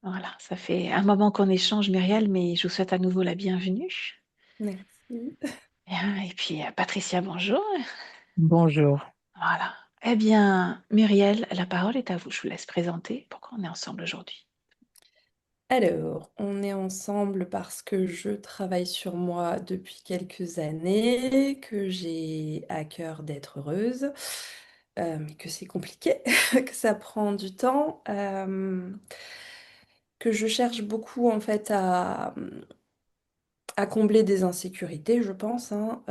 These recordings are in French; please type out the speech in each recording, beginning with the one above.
Voilà, ça fait un moment qu'on échange, Muriel, mais je vous souhaite à nouveau la bienvenue. Merci. Et puis, Patricia, bonjour. Bonjour. Voilà. Eh bien, Muriel, la parole est à vous. Je vous laisse présenter pourquoi on est ensemble aujourd'hui. Alors, on est ensemble parce que je travaille sur moi depuis quelques années, que j'ai à cœur d'être heureuse, mais que c'est compliqué, que ça prend du temps, que je cherche beaucoup en fait à combler des insécurités, je pense, hein.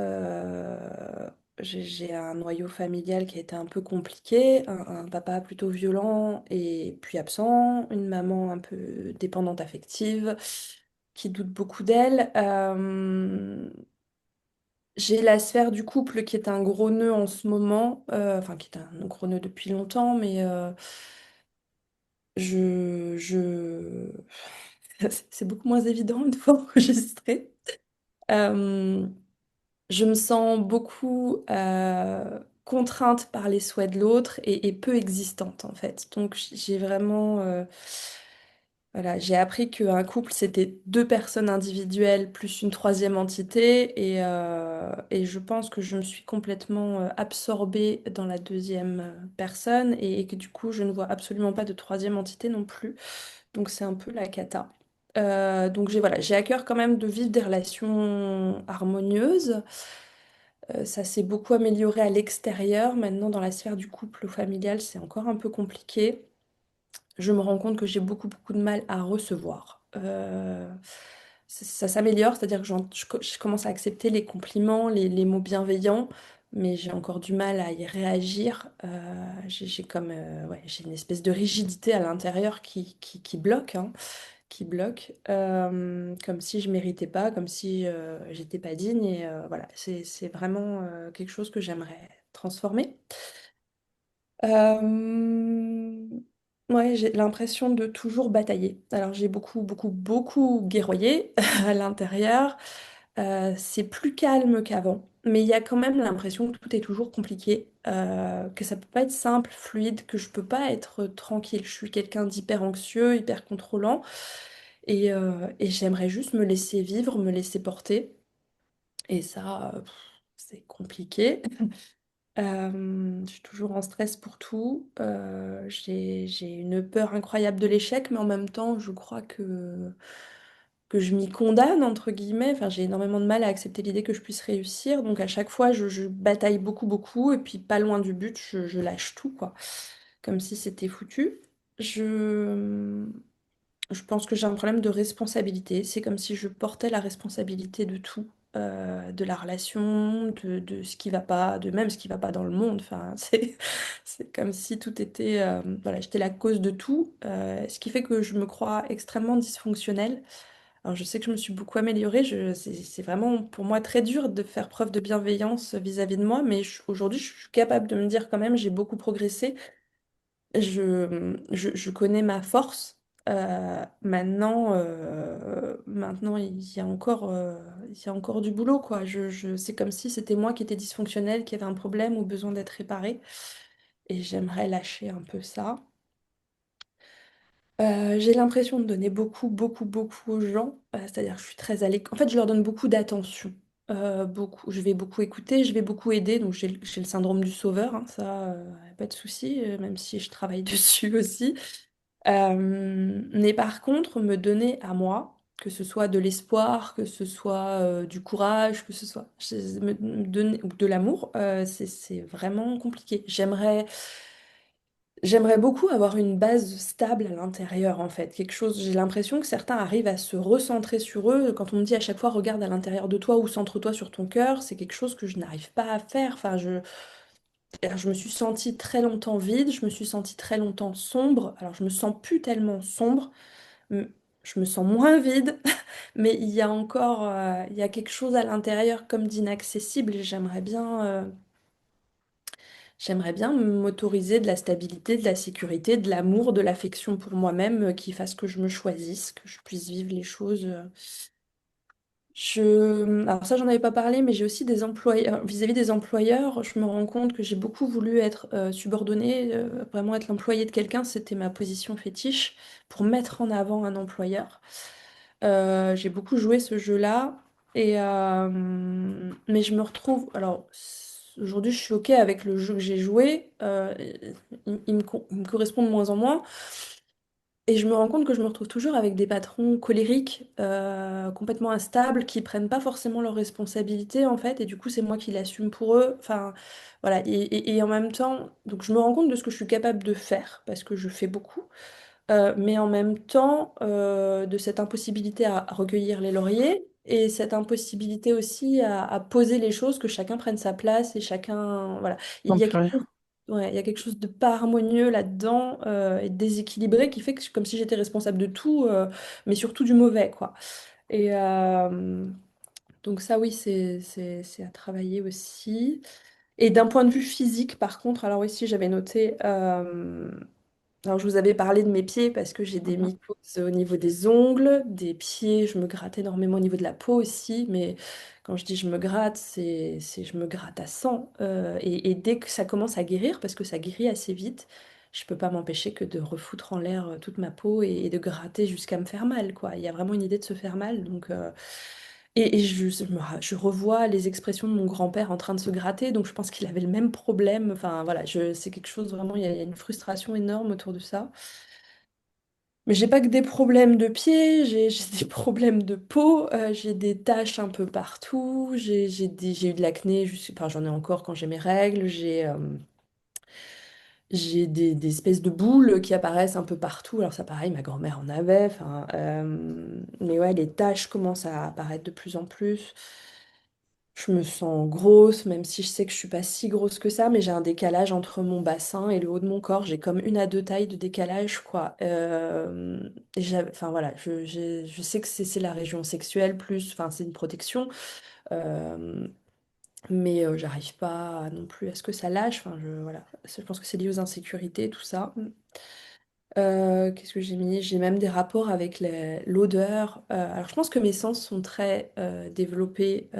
J'ai un noyau familial qui a été un peu compliqué, un papa plutôt violent et puis absent, une maman un peu dépendante affective qui doute beaucoup d'elle. J'ai la sphère du couple qui est un gros nœud en ce moment, enfin qui est un gros nœud depuis longtemps, mais je... c'est beaucoup moins évident une fois enregistré. Euh, Je me sens beaucoup contrainte par les souhaits de l'autre et peu existante en fait. Donc j'ai vraiment, voilà, j'ai appris qu'un couple c'était deux personnes individuelles plus une troisième entité et je pense que je me suis complètement absorbée dans la deuxième personne et que du coup je ne vois absolument pas de troisième entité non plus. Donc c'est un peu la cata. Donc j'ai à cœur quand même de vivre des relations harmonieuses. Ça s'est beaucoup amélioré à l'extérieur. Maintenant, dans la sphère du couple familial, c'est encore un peu compliqué. Je me rends compte que j'ai beaucoup, beaucoup de mal à recevoir. Ça s'améliore, c'est-à-dire que je commence à accepter les compliments, les mots bienveillants, mais j'ai encore du mal à y réagir. J'ai comme, ouais, j'ai une espèce de rigidité à l'intérieur qui bloque, hein, qui bloque, comme si je méritais pas, comme si j'étais pas digne. Et voilà, c'est vraiment quelque chose que j'aimerais transformer. Euh, ouais, j'ai l'impression de toujours batailler. Alors j'ai beaucoup, beaucoup, beaucoup guerroyé à l'intérieur. C'est plus calme qu'avant, mais il y a quand même l'impression que tout est toujours compliqué, que ça peut pas être simple, fluide, que je peux pas être tranquille. Je suis quelqu'un d'hyper anxieux, hyper contrôlant. Et j'aimerais juste me laisser vivre, me laisser porter. Et ça, c'est compliqué. Je suis toujours en stress pour tout. J'ai une peur incroyable de l'échec, mais en même temps, je crois que je m'y condamne, entre guillemets. Enfin, j'ai énormément de mal à accepter l'idée que je puisse réussir. Donc à chaque fois, je bataille beaucoup, beaucoup. Et puis pas loin du but, je lâche tout, quoi. Comme si c'était foutu. Je... Je pense que j'ai un problème de responsabilité. C'est comme si je portais la responsabilité de tout, de la relation, de ce qui va pas, de même ce qui va pas dans le monde. Enfin, c'est comme si tout était, voilà, j'étais la cause de tout, ce qui fait que je me crois extrêmement dysfonctionnelle. Alors, je sais que je me suis beaucoup améliorée. C'est vraiment pour moi très dur de faire preuve de bienveillance vis-à-vis de moi, mais aujourd'hui, je suis capable de me dire quand même, j'ai beaucoup progressé. Je connais ma force. Maintenant, il y a encore du boulot, quoi. C'est comme si c'était moi qui étais dysfonctionnelle, qui avait un problème ou besoin d'être réparée. Et j'aimerais lâcher un peu ça. J'ai l'impression de donner beaucoup, beaucoup, beaucoup aux gens. C'est-à-dire que je suis très à l'écoute. En fait, je leur donne beaucoup d'attention. Beaucoup. Je vais beaucoup écouter, je vais beaucoup aider. Donc, j'ai le syndrome du sauveur, hein, ça, pas de souci, même si je travaille dessus aussi. Mais par contre, me donner à moi, que ce soit de l'espoir, que ce soit du courage, que ce soit me donner ou de l'amour, c'est vraiment compliqué. J'aimerais beaucoup avoir une base stable à l'intérieur, en fait. Quelque chose, j'ai l'impression que certains arrivent à se recentrer sur eux. Quand on me dit à chaque fois, regarde à l'intérieur de toi ou centre-toi sur ton cœur, c'est quelque chose que je n'arrive pas à faire. Enfin, alors, je me suis sentie très longtemps vide, je me suis sentie très longtemps sombre. Alors, je me sens plus tellement sombre, m- je me sens moins vide, mais il y a encore, il y a quelque chose à l'intérieur comme d'inaccessible et j'aimerais bien m'autoriser de la stabilité, de la sécurité, de l'amour, de l'affection pour moi-même, qui fasse que je me choisisse, que je puisse vivre les choses. Alors ça, j'en avais pas parlé, mais j'ai aussi des employeurs, vis-à-vis des employeurs, je me rends compte que j'ai beaucoup voulu être subordonnée, vraiment être l'employé de quelqu'un, c'était ma position fétiche pour mettre en avant un employeur. J'ai beaucoup joué ce jeu-là, mais je me retrouve, alors aujourd'hui je suis OK avec le jeu que j'ai joué, il me correspond de moins en moins. Et je me rends compte que je me retrouve toujours avec des patrons colériques, complètement instables, qui prennent pas forcément leurs responsabilités en fait, et du coup c'est moi qui l'assume pour eux. Enfin, voilà. Et en même temps, donc je me rends compte de ce que je suis capable de faire, parce que je fais beaucoup, mais en même temps de cette impossibilité à recueillir les lauriers, et cette impossibilité aussi à poser les choses, que chacun prenne sa place et chacun, voilà. Il Non y a plus quelque rien. chose Ouais, il y a quelque chose de pas harmonieux là-dedans et de déséquilibré qui fait que c'est comme si j'étais responsable de tout, mais surtout du mauvais, quoi. Et donc ça, oui, c'est à travailler aussi. Et d'un point de vue physique, par contre, alors ici, j'avais noté, alors, je vous avais parlé de mes pieds parce que j'ai des Mhm. mycoses au niveau des ongles, des pieds, je me gratte énormément au niveau de la peau aussi, mais quand je dis je me gratte, je me gratte à 100. Et dès que ça commence à guérir, parce que ça guérit assez vite, je peux pas m'empêcher que de refoutre en l'air toute ma peau et de gratter jusqu'à me faire mal, quoi. Il y a vraiment une idée de se faire mal, donc... et je revois les expressions de mon grand-père en train de se gratter, donc je pense qu'il avait le même problème. Enfin voilà, c'est quelque chose vraiment, il y a une frustration énorme autour de ça. Mais j'ai pas que des problèmes de pieds, j'ai des problèmes de peau, j'ai des taches un peu partout, j'ai eu de l'acné, enfin j'en ai encore quand j'ai mes règles, j'ai des espèces de boules qui apparaissent un peu partout. Alors ça pareil, ma grand-mère en avait, enfin, mais ouais, les taches commencent à apparaître de plus en plus. Je me sens grosse, même si je sais que je suis pas si grosse que ça, mais j'ai un décalage entre mon bassin et le haut de mon corps. J'ai comme une à deux tailles de décalage, quoi. Enfin voilà, je sais que c'est la région sexuelle plus, enfin c'est une protection, euh, mais j'arrive pas non plus à ce que ça lâche. Enfin voilà, je pense que c'est lié aux insécurités, tout ça. Qu'est-ce que j'ai mis? J'ai même des rapports avec l'odeur. Alors je pense que mes sens sont très développés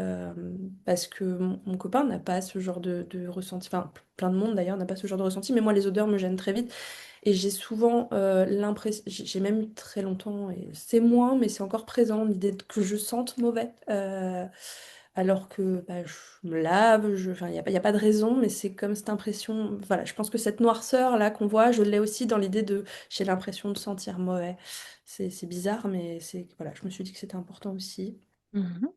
parce que mon copain n'a pas ce genre de ressenti. Enfin, plein de monde d'ailleurs n'a pas ce genre de ressenti. Mais moi, les odeurs me gênent très vite. Et j'ai souvent l'impression, j'ai même eu très longtemps, et c'est moins, mais c'est encore présent, l'idée que je sente mauvais. Alors que bah, je me lave, enfin, il y a pas de raison, mais c'est comme cette impression. Voilà, je pense que cette noirceur là qu'on voit, je l'ai aussi dans l'idée de. J'ai l'impression de sentir mauvais. C'est bizarre, mais voilà, je me suis dit que c'était important aussi. Mhm.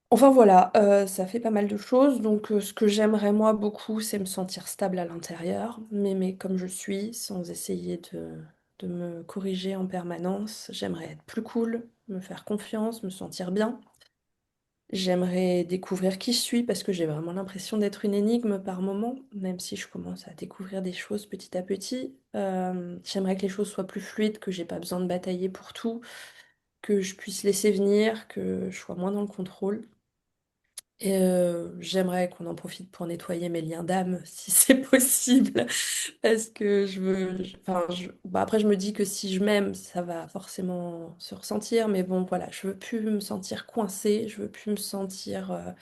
Enfin voilà, ça fait pas mal de choses. Donc ce que j'aimerais moi beaucoup, c'est me sentir stable à l'intérieur, m'aimer comme je suis, sans essayer de me corriger en permanence. J'aimerais être plus cool, me faire confiance, me sentir bien. J'aimerais découvrir qui je suis parce que j'ai vraiment l'impression d'être une énigme par moment, même si je commence à découvrir des choses petit à petit. J'aimerais que les choses soient plus fluides, que j'ai pas besoin de batailler pour tout, que je puisse laisser venir, que je sois moins dans le contrôle. Et j'aimerais qu'on en profite pour nettoyer mes liens d'âme, si c'est possible, parce que enfin, bah, après je me dis que si je m'aime, ça va forcément se ressentir, mais bon, voilà, je veux plus me sentir coincée, je veux me sentir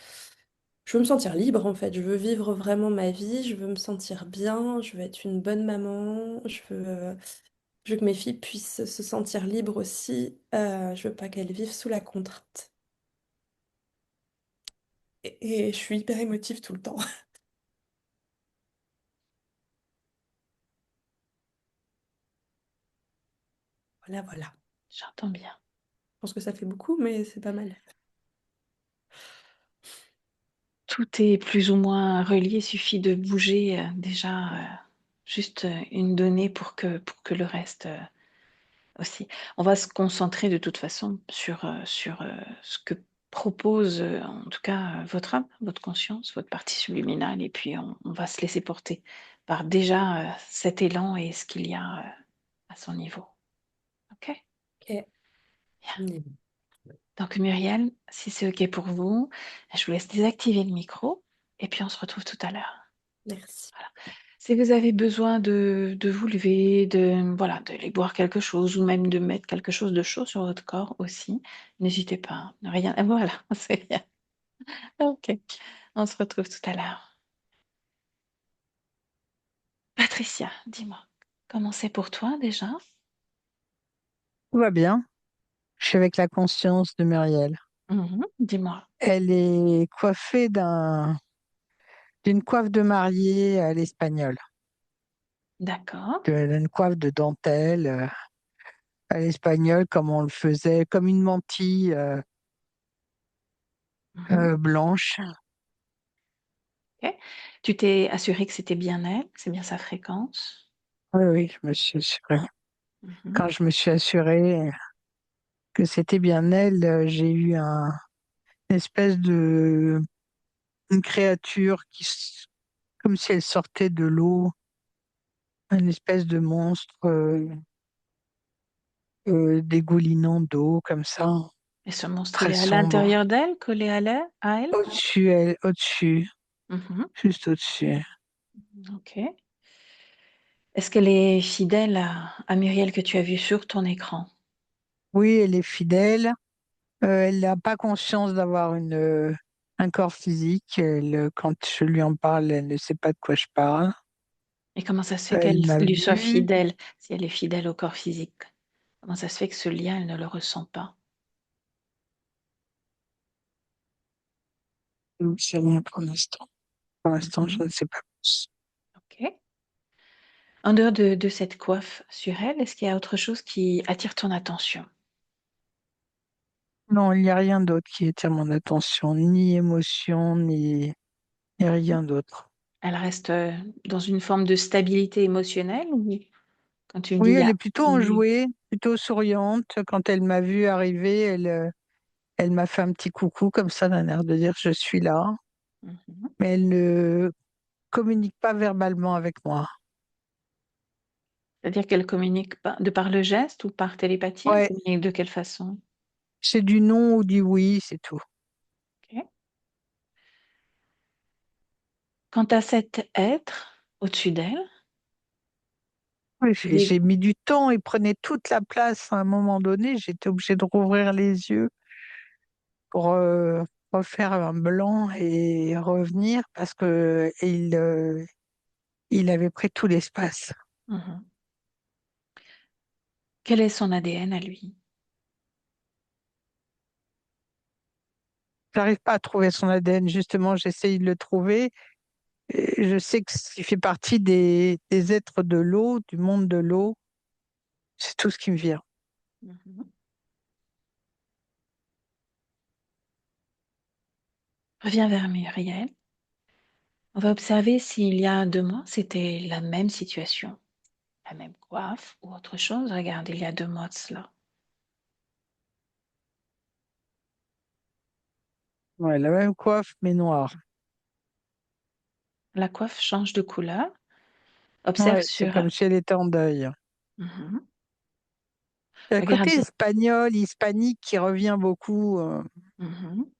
libre en fait, je veux vivre vraiment ma vie, je veux me sentir bien, je veux être une bonne maman, je veux que mes filles puissent se sentir libres aussi, je veux pas qu'elles vivent sous la contrainte. Et je suis hyper émotive tout le temps. Voilà, voilà. J'entends bien. Je pense que ça fait beaucoup, mais c'est pas mal. Tout est plus ou moins relié, il suffit de bouger déjà juste une donnée pour que le reste aussi. On va se concentrer de toute façon sur ce que propose en tout cas votre âme, votre conscience, votre partie subliminale, et puis on va se laisser porter par déjà cet élan et ce qu'il y a à son niveau. OK? Ok. Bien. Mm. Donc Muriel, si c'est OK pour vous, je vous laisse désactiver le micro et puis on se retrouve tout à l'heure. Merci. Voilà. Si vous avez besoin de vous lever, voilà, d'aller boire quelque chose ou même de mettre quelque chose de chaud sur votre corps aussi, n'hésitez pas. Rien, voilà, c'est rien. Ok, on se retrouve tout à l'heure. Patricia, dis-moi, comment c'est pour toi déjà? Tout va bien. Je suis avec la conscience de Muriel. Mhm, dis-moi. Elle est coiffée d'une coiffe de mariée à l'espagnol. D'accord. Elle a une coiffe de dentelle à l'espagnol, comme on le faisait, comme une mantille Mhm, blanche. ok. Tu t'es assuré que c'était bien elle, que c'est bien sa fréquence? Oui, oui, je me suis assurée. Mhm. Quand je me suis assurée que c'était bien elle, j'ai eu une espèce une créature comme si elle sortait de l'eau, une espèce de monstre dégoulinant d'eau, comme ça, Et ce monstre, il très est à sombre. l'intérieur d'elle, collé à elle? Au-dessus, Mhm, juste au-dessus. ok. Est-ce qu'elle est fidèle à Muriel que tu as vue sur ton écran? Oui, elle est fidèle. Elle n'a pas conscience d'avoir un corps physique. Quand je lui en parle, elle ne sait pas de quoi je parle. Et comment ça se fait Elle qu'elle m'a lui soit vu. fidèle si elle est fidèle au corps physique? Comment ça se fait que ce lien, elle ne le ressent pas? Je ne sais rien pour l'instant. Pour l'instant, je Mhm, ne sais pas plus. ok. En dehors de cette coiffe sur elle, est-ce qu'il y a autre chose qui attire ton attention? Non, il n'y a rien d'autre qui attire mon attention, ni émotion, ni Mhm. rien d'autre. Elle reste dans une forme de stabilité émotionnelle ou quand tu me dis Oui, il y elle a... est plutôt Oui. enjouée, plutôt souriante. Quand elle m'a vue arriver, elle m'a fait un petit coucou comme ça, d'un air de dire je suis là. Mhm. Mais elle ne communique pas verbalement avec moi. C'est-à-dire qu'elle communique de par le geste ou par télépathie? Elle Ouais, communique de quelle façon? c'est du non ou du oui, c'est tout. Ok. Quant à cet être au-dessus d'elle, Oui, il est... j'ai mis du temps, il prenait toute la place à un moment donné. J'étais obligée de rouvrir les yeux pour refaire un blanc et revenir parce que il avait pris tout l'espace. Mhm. Quel est son ADN à lui? J'arrive pas à trouver son ADN, justement, j'essaye de le trouver. Et je sais qu'il fait partie des êtres de l'eau, du monde de l'eau. C'est tout ce qui me vient. Mhm. Reviens vers Muriel. On va observer s'il y a 2 mois, c'était la même situation, la même coiffe ou autre chose. Regarde, il y a 2 mois de cela. Ouais, la même coiffe, mais noire. La coiffe change de couleur. Observe Ouais, c'est sur... comme si elle était en deuil. Mhm. Il y a le côté Regarde. espagnol, hispanique qui revient beaucoup Mhm.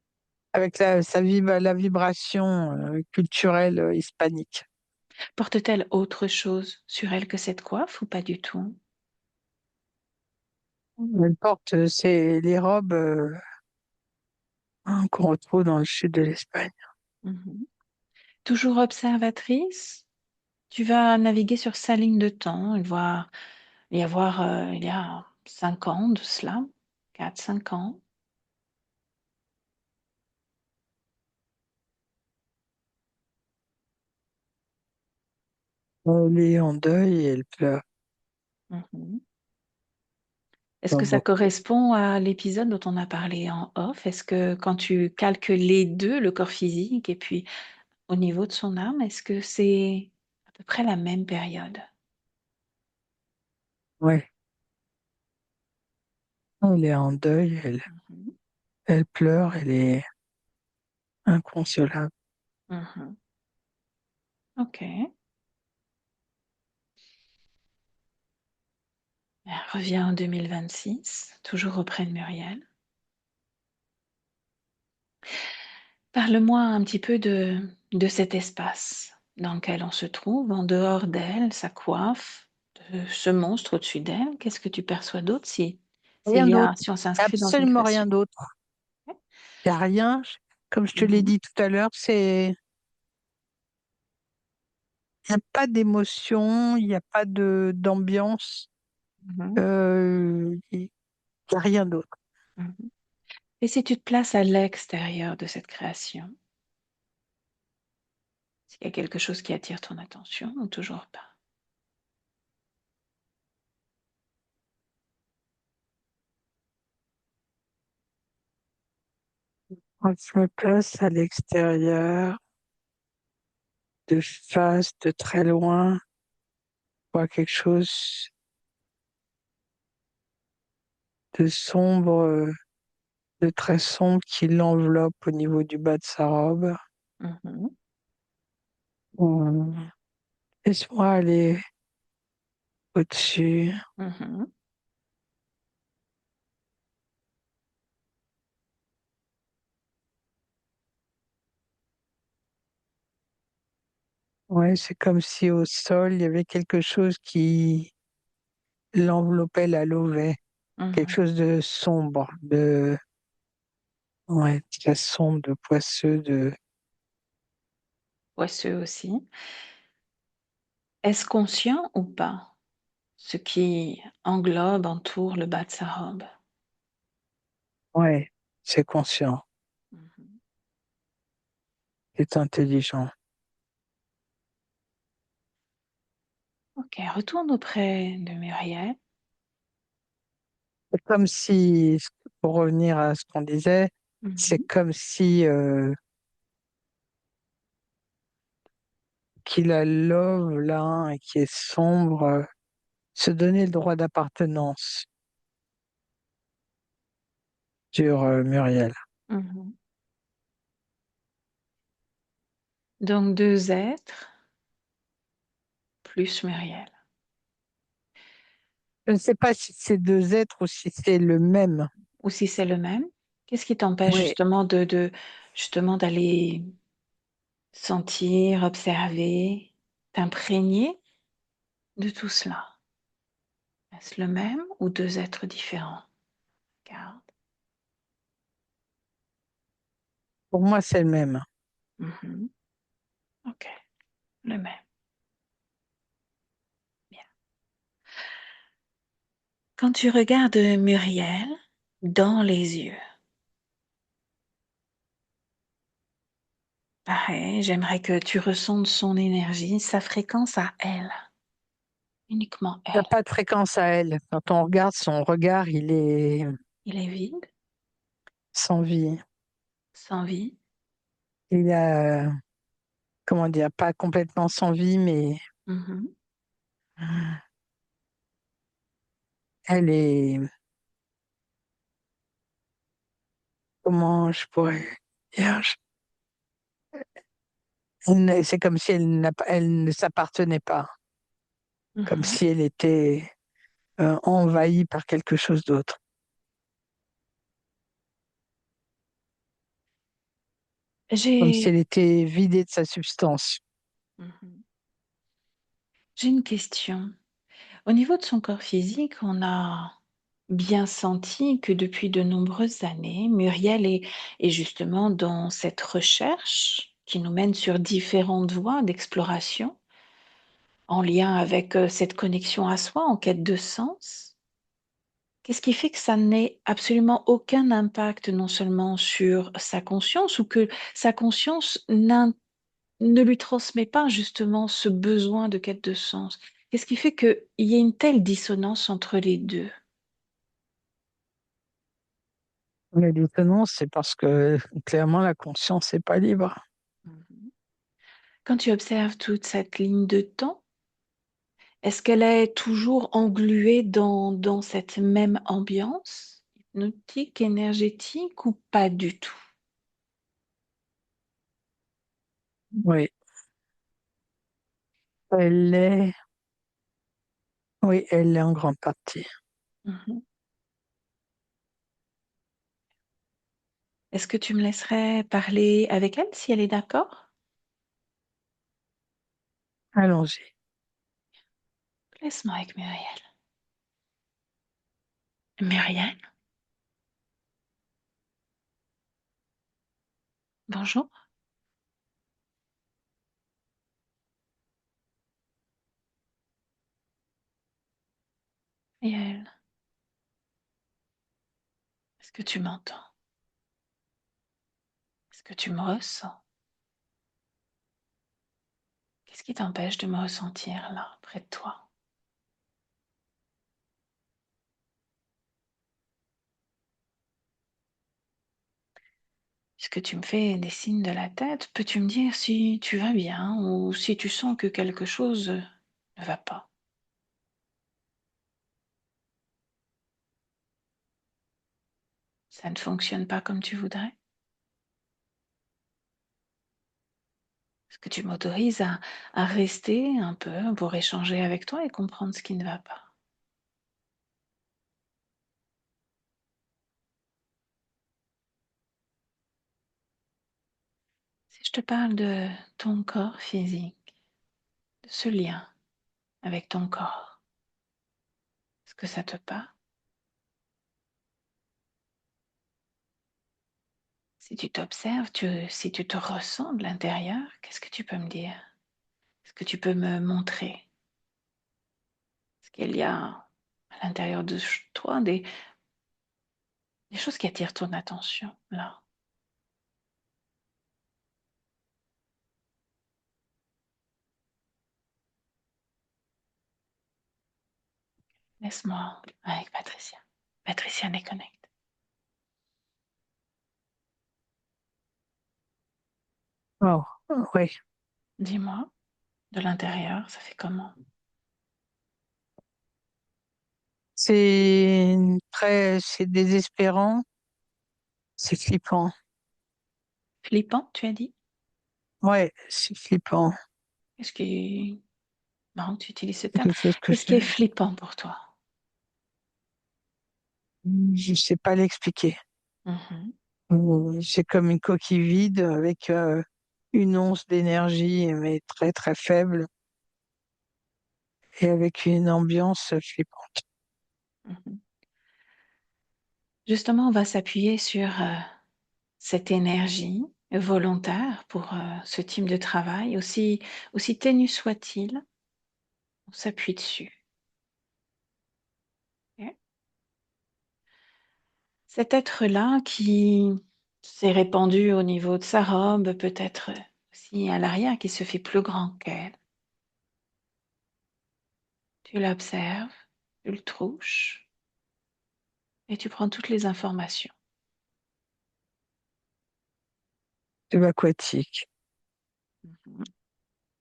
avec la vibration culturelle hispanique. Porte-t-elle autre chose sur elle que cette coiffe ou pas du tout? Elle porte c'est les robes qu'on retrouve dans le sud de l'Espagne. Mhm. Toujours observatrice, tu vas naviguer sur sa ligne de temps. Il y a 5 ans de cela, 4, 5 ans. Elle est en deuil et elle pleure Mhm. Est-ce que comme ça beaucoup. correspond à l'épisode dont on a parlé en off? Est-ce que quand tu calques les deux, le corps physique et puis au niveau de son âme, est-ce que c'est à peu près la même période? Ouais, elle est en deuil, Mhm. elle pleure, elle est inconsolable. Mhm. Ok. Reviens en 2026, toujours auprès de Muriel. Parle-moi un petit peu de cet espace. dans lequel on se trouve, en dehors d'elle, sa coiffe, de ce monstre au-dessus d'elle, qu'est-ce que tu perçois d'autre Rien d'autre. si on s'inscrit dans une Absolument rien création? d'autre. Il n'y a rien. Comme je te l'ai Mhm, dit tout à l'heure, il n'y a pas d'émotion, il n'y a pas d'ambiance, mhm, il n'y a rien d'autre. mhm. Et si tu te places à l'extérieur de cette création, s'il y a quelque chose qui attire ton attention ou toujours pas? Quand je me place à l'extérieur, de face, de très loin, je vois quelque chose de sombre, de très sombre qui l'enveloppe au niveau du bas de sa robe. Mhm, Hum, Laisse-moi aller au-dessus. mhm, Ouais, c'est comme si au sol, il y avait quelque chose qui l'enveloppait, la lovait. Quelque mhm. chose de sombre, ouais, très sombre, de poisseux, Poisseux aussi. Est-ce conscient ou pas ce qui englobe, entoure le bas de sa robe? ouais, c'est conscient, Mhm. c'est intelligent. Ok, retourne auprès de Muriel. C'est comme si, pour revenir à ce qu'on disait, c'est Mhm, comme si qu'il a l'ove là et qui est sombre, se donner le droit d'appartenance sur Muriel. mhm. Donc deux êtres plus Muriel. Je ne sais pas si c'est deux êtres ou si c'est le même. Ou si c'est le même, qu'est-ce qui t'empêche Oui, justement justement d'aller sentir, observer, t'imprégner de tout cela? Est-ce le même ou deux êtres différents? Regarde. pour moi c'est le même. Mhm. Ok, le même. Bien. Quand tu regardes Muriel dans les yeux, pareil, j'aimerais que tu ressentes son énergie, sa fréquence à elle, uniquement Il n'y a elle. pas de fréquence à elle. Quand on regarde son regard, il est Il est vide, sans vie. sans vie. Il a, comment dire, pas complètement sans vie, mais Mhm. elle est, comment je pourrais dire, c'est comme si elle ne s'appartenait pas, comme Mhm. si elle était envahie par quelque chose d'autre, comme si J'ai elle était vidée de sa substance. Mhm. J'ai une question. Au niveau de son corps physique, on a bien senti que depuis de nombreuses années, Muriel est justement dans cette recherche qui nous mène sur différentes voies d'exploration en lien avec cette connexion à soi, en quête de sens. Qu'est-ce qui fait que ça n'ait absolument aucun impact non seulement sur sa conscience ou que sa conscience ne lui transmet pas justement ce besoin de quête de sens? Qu'est-ce qui fait qu'il y a une telle dissonance entre les deux? Mais l'étonnant, c'est parce que clairement la conscience n'est pas libre. Mhm. Quand tu observes toute cette ligne de temps, est-ce qu'elle est toujours engluée dans cette même ambiance hypnotique, énergétique ou pas du tout? Oui, elle l'est, oui, elle l'est en grande partie. Mhm. Est-ce que tu me laisserais parler avec elle si elle est d'accord? Allons-y. Laisse-moi avec Muriel. Muriel, bonjour. Muriel, est-ce que tu m'entends? Est-ce que tu me ressens? Qu'est-ce qui t'empêche de me ressentir là, près de toi? Puisque tu me fais des signes de la tête, peux-tu me dire si tu vas bien ou si tu sens que quelque chose ne va pas? Ça ne fonctionne pas comme tu voudrais? Est-ce que tu m'autorises à rester un peu pour échanger avec toi et comprendre ce qui ne va pas? Si je te parle de ton corps physique, de ce lien avec ton corps, est-ce que ça te parle? Si tu t'observes, si tu te ressens de l'intérieur, qu'est-ce que tu peux me dire? Est-ce que tu peux me montrer ce qu'il y a à l'intérieur de toi, des choses qui attirent ton attention, là? Laisse-moi avec Patricia. Patricia les connecte. Oh, oui. Dis-moi, de l'intérieur, ça fait comment? C'est désespérant, c'est flippant. Flippant, tu as dit? Ouais, c'est flippant. Qu'est-ce qui... Marrant que tu utilises ce C'est terme. quelque chose que Qu'est-ce qui est flippant pour toi? je sais pas l'expliquer. Mhm, C'est comme une coquille vide avec une once d'énergie, mais très très faible, et avec une ambiance flippante. mhm. Justement, on va s'appuyer sur cette énergie volontaire pour ce type de travail, aussi ténu soit-il, on s'appuie dessus. Ok. Cet être-là qui s'est répandu au niveau de sa robe, peut-être aussi à l'arrière, qui se fait plus grand qu'elle. Tu l'observes, tu le touches et tu prends toutes les informations. Subaquatique. Mhm.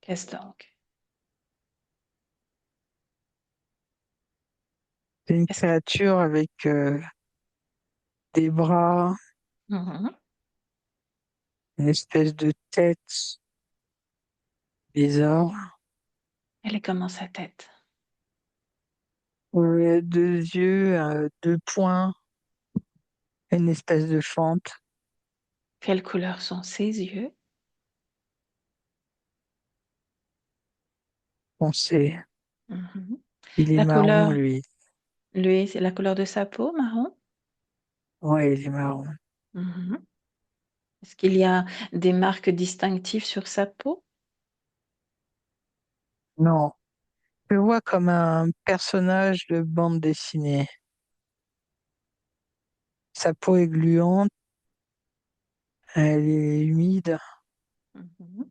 Qu'est-ce donc? C'est une Est-ce que... créature avec des bras, Mhm. une espèce de tête bizarre, Elle est comment sa tête? deux yeux, deux points, une espèce de fente Quelle couleur sont ses yeux? foncée. Mhm. Il est La marron, couleur, lui. lui, c'est la couleur de sa peau, marron? Ouais, il est marron. Mhm. Est-ce qu'il y a des marques distinctives sur sa peau? Non, je le vois comme un personnage de bande dessinée. Sa peau est gluante, elle est humide. Mhm.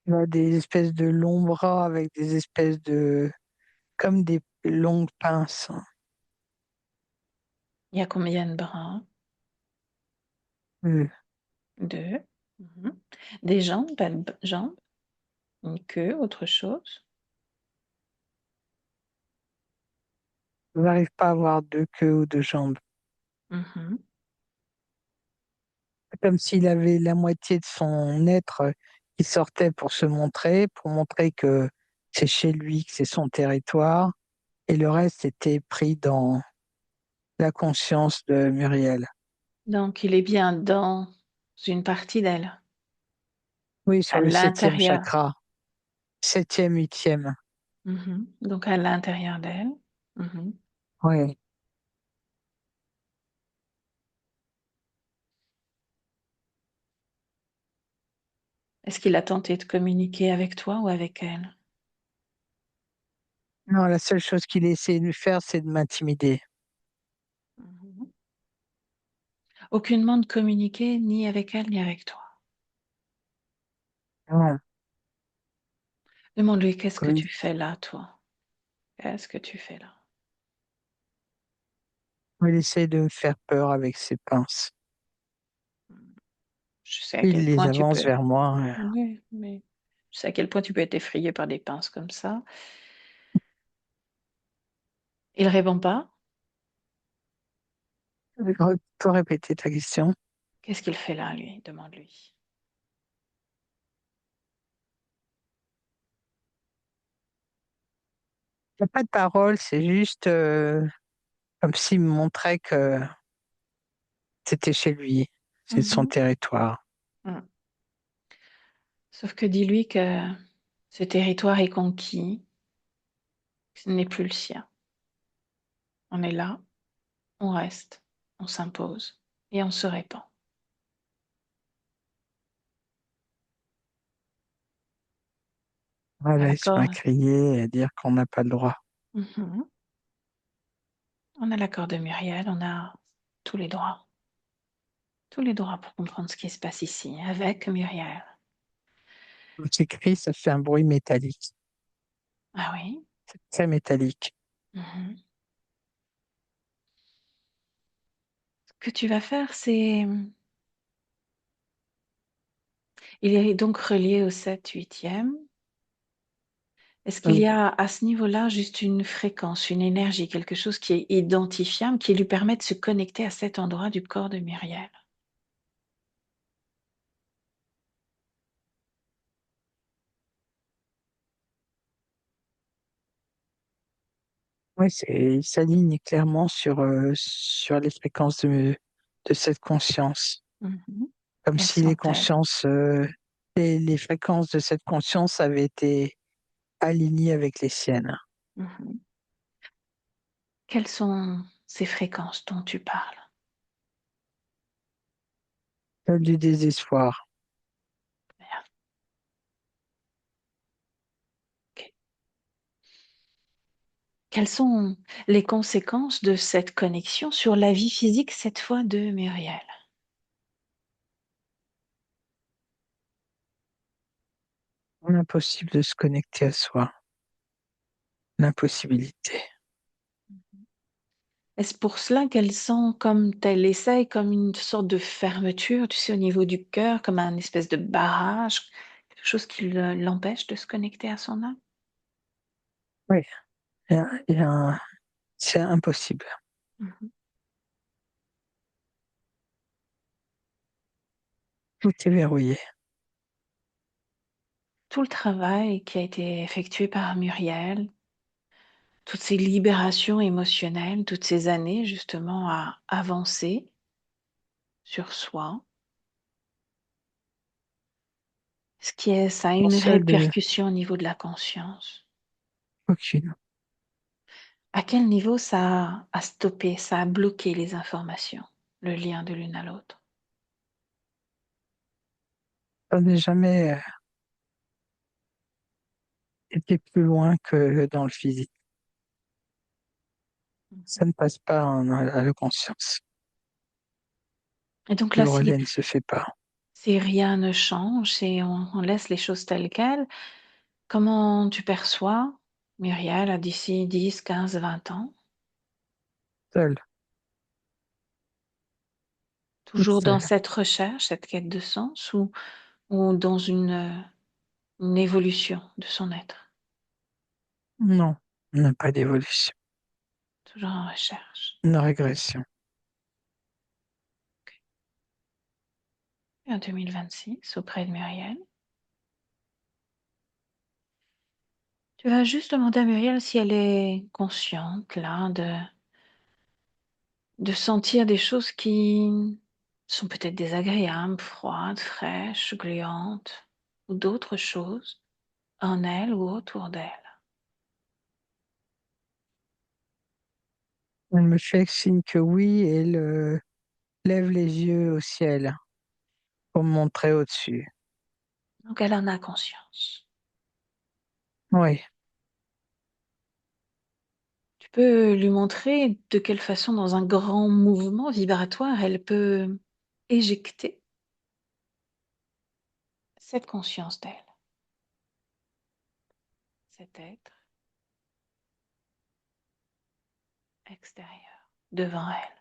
Il a des espèces de longs bras avec des espèces de... comme des longues pinces. Il y a combien de bras? Euh, Deux. Mhm. Des jambes, pas de jambes, une queue, autre chose. Il n'arrive pas à avoir deux queues ou deux jambes. Mhm. C'est comme s'il avait la moitié de son être qui sortait pour montrer que c'est chez lui, que c'est son territoire, et le reste était pris dans la conscience de Muriel. Donc, il est bien dans une partie d'elle. Oui, à sur le septième l'intérieur. chakra. Septième, huitième. Donc à l'intérieur d'elle. Mhm. Oui. Est-ce qu'il a tenté de communiquer avec toi ou avec elle? Non, la seule chose qu'il essaie de faire, c'est de m'intimider. Mhm. Aucunement de communiquer ni avec elle ni avec toi. Non, Demande-lui qu'est-ce que comme tu fais là, toi? Qu'est-ce que tu fais là? il essaie de me faire peur avec ses pinces. Je sais à Il quel les point tu avance peux. vers moi. Oui, mais je sais à quel point tu peux être effrayé par des pinces comme ça. Il répond pas? Tu peux répéter ta question? Qu'est-ce qu'il fait là, lui? Demande-lui. Il n'y a pas de parole, c'est juste comme s'il me montrait que c'était chez lui, c'est son Mhm. territoire. Mm. Sauf que dis-lui que ce territoire est conquis, que ce n'est plus le sien. On est là, on reste, on s'impose et on se répand. Voilà, il se met à D'accord? crier et à dire qu'on n'a pas le droit. Mhm. On a l'accord de Muriel, on a tous les droits. Tous les droits pour comprendre ce qui se passe ici, avec Muriel. Quand il crie, ça fait un bruit métallique, Ah oui? très métallique. Mhm. Ce que tu vas faire, c'est... Il est donc relié au 7/8e. Est-ce qu'il Oui, y a à ce niveau-là juste une fréquence, une énergie, quelque chose qui est identifiable, qui lui permet de se connecter à cet endroit du corps de Muriel? oui, il s'aligne clairement sur les fréquences de cette conscience. Mhm. Comme Quelles si les sont-elles? consciences, les fréquences de cette conscience avaient été alignées avec les siennes. Mhm. Quelles sont ces fréquences dont tu parles? Celle du désespoir. Merde. Ok. Quelles sont les conséquences de cette connexion sur la vie physique, cette fois de Muriel? L'impossible de se connecter à soi. L'impossibilité. Est-ce pour cela qu'elle sent comme elle essaye, comme une sorte de fermeture, tu sais, au niveau du cœur, comme un espèce de barrage, quelque chose qui l'empêche de se connecter à son âme? Oui, c'est impossible. Mhm. Tout est verrouillé. Tout le travail qui a été effectué par Muriel, toutes ces libérations émotionnelles, toutes ces années justement à avancer sur soi, ça a Pour une ça, de répercussion au niveau de la conscience. aucune. À quel niveau ça a stoppé, ça a bloqué les informations, le lien de l'une à l'autre? Ça n'est jamais été plus loin que dans le physique. Ça ne passe pas à la conscience. Et donc là, Le relais ne se fait pas. si rien ne change, si on laisse les choses telles quelles, comment tu perçois Muriel à d'ici 10, 15, 20 ans? Seul, toute Toujours dans seule. cette recherche, cette quête de sens ou dans une évolution de son être? Non, on n'a pas d'évolution, Toujours en recherche. une régression. Et en 2026, auprès de Muriel, tu vas juste demander à Muriel si elle est consciente là de sentir des choses qui sont peut-être désagréables, froides, fraîches, gluantes. ou d'autres choses en elle ou autour d'elle. Elle me fait signe que oui et lève les yeux au ciel pour me montrer au-dessus. Donc elle en a conscience. Oui, Tu peux lui montrer de quelle façon, dans un grand mouvement vibratoire, elle peut éjecter cette conscience d'elle, cet être extérieur, devant elle.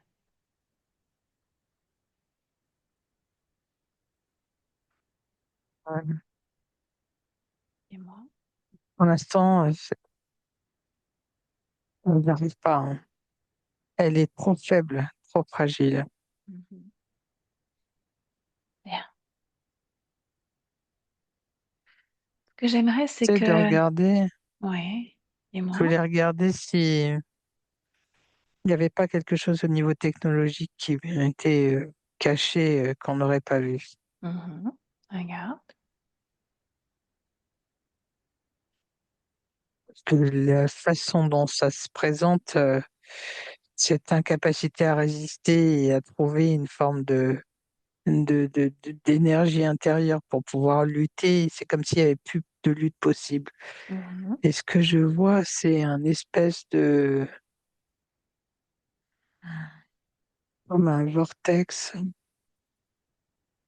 ouais. Et moi, Pour l'instant, elle n'arrive pas, hein. Elle est trop faible, trop fragile. mhm. Bien. Ce que j'aimerais, c'est J'essaie de que... regarder, Oui, et je moi, voulais regarder si il n'y avait pas quelque chose au niveau technologique qui était caché, qu'on n'aurait pas vu. regarde. Parce que la façon dont ça se présente, cette incapacité à résister et à trouver une forme d'énergie intérieure pour pouvoir lutter, c'est comme s'il n'y avait plus de lutte possible. Mhm, Et ce que je vois, c'est un espèce comme un vortex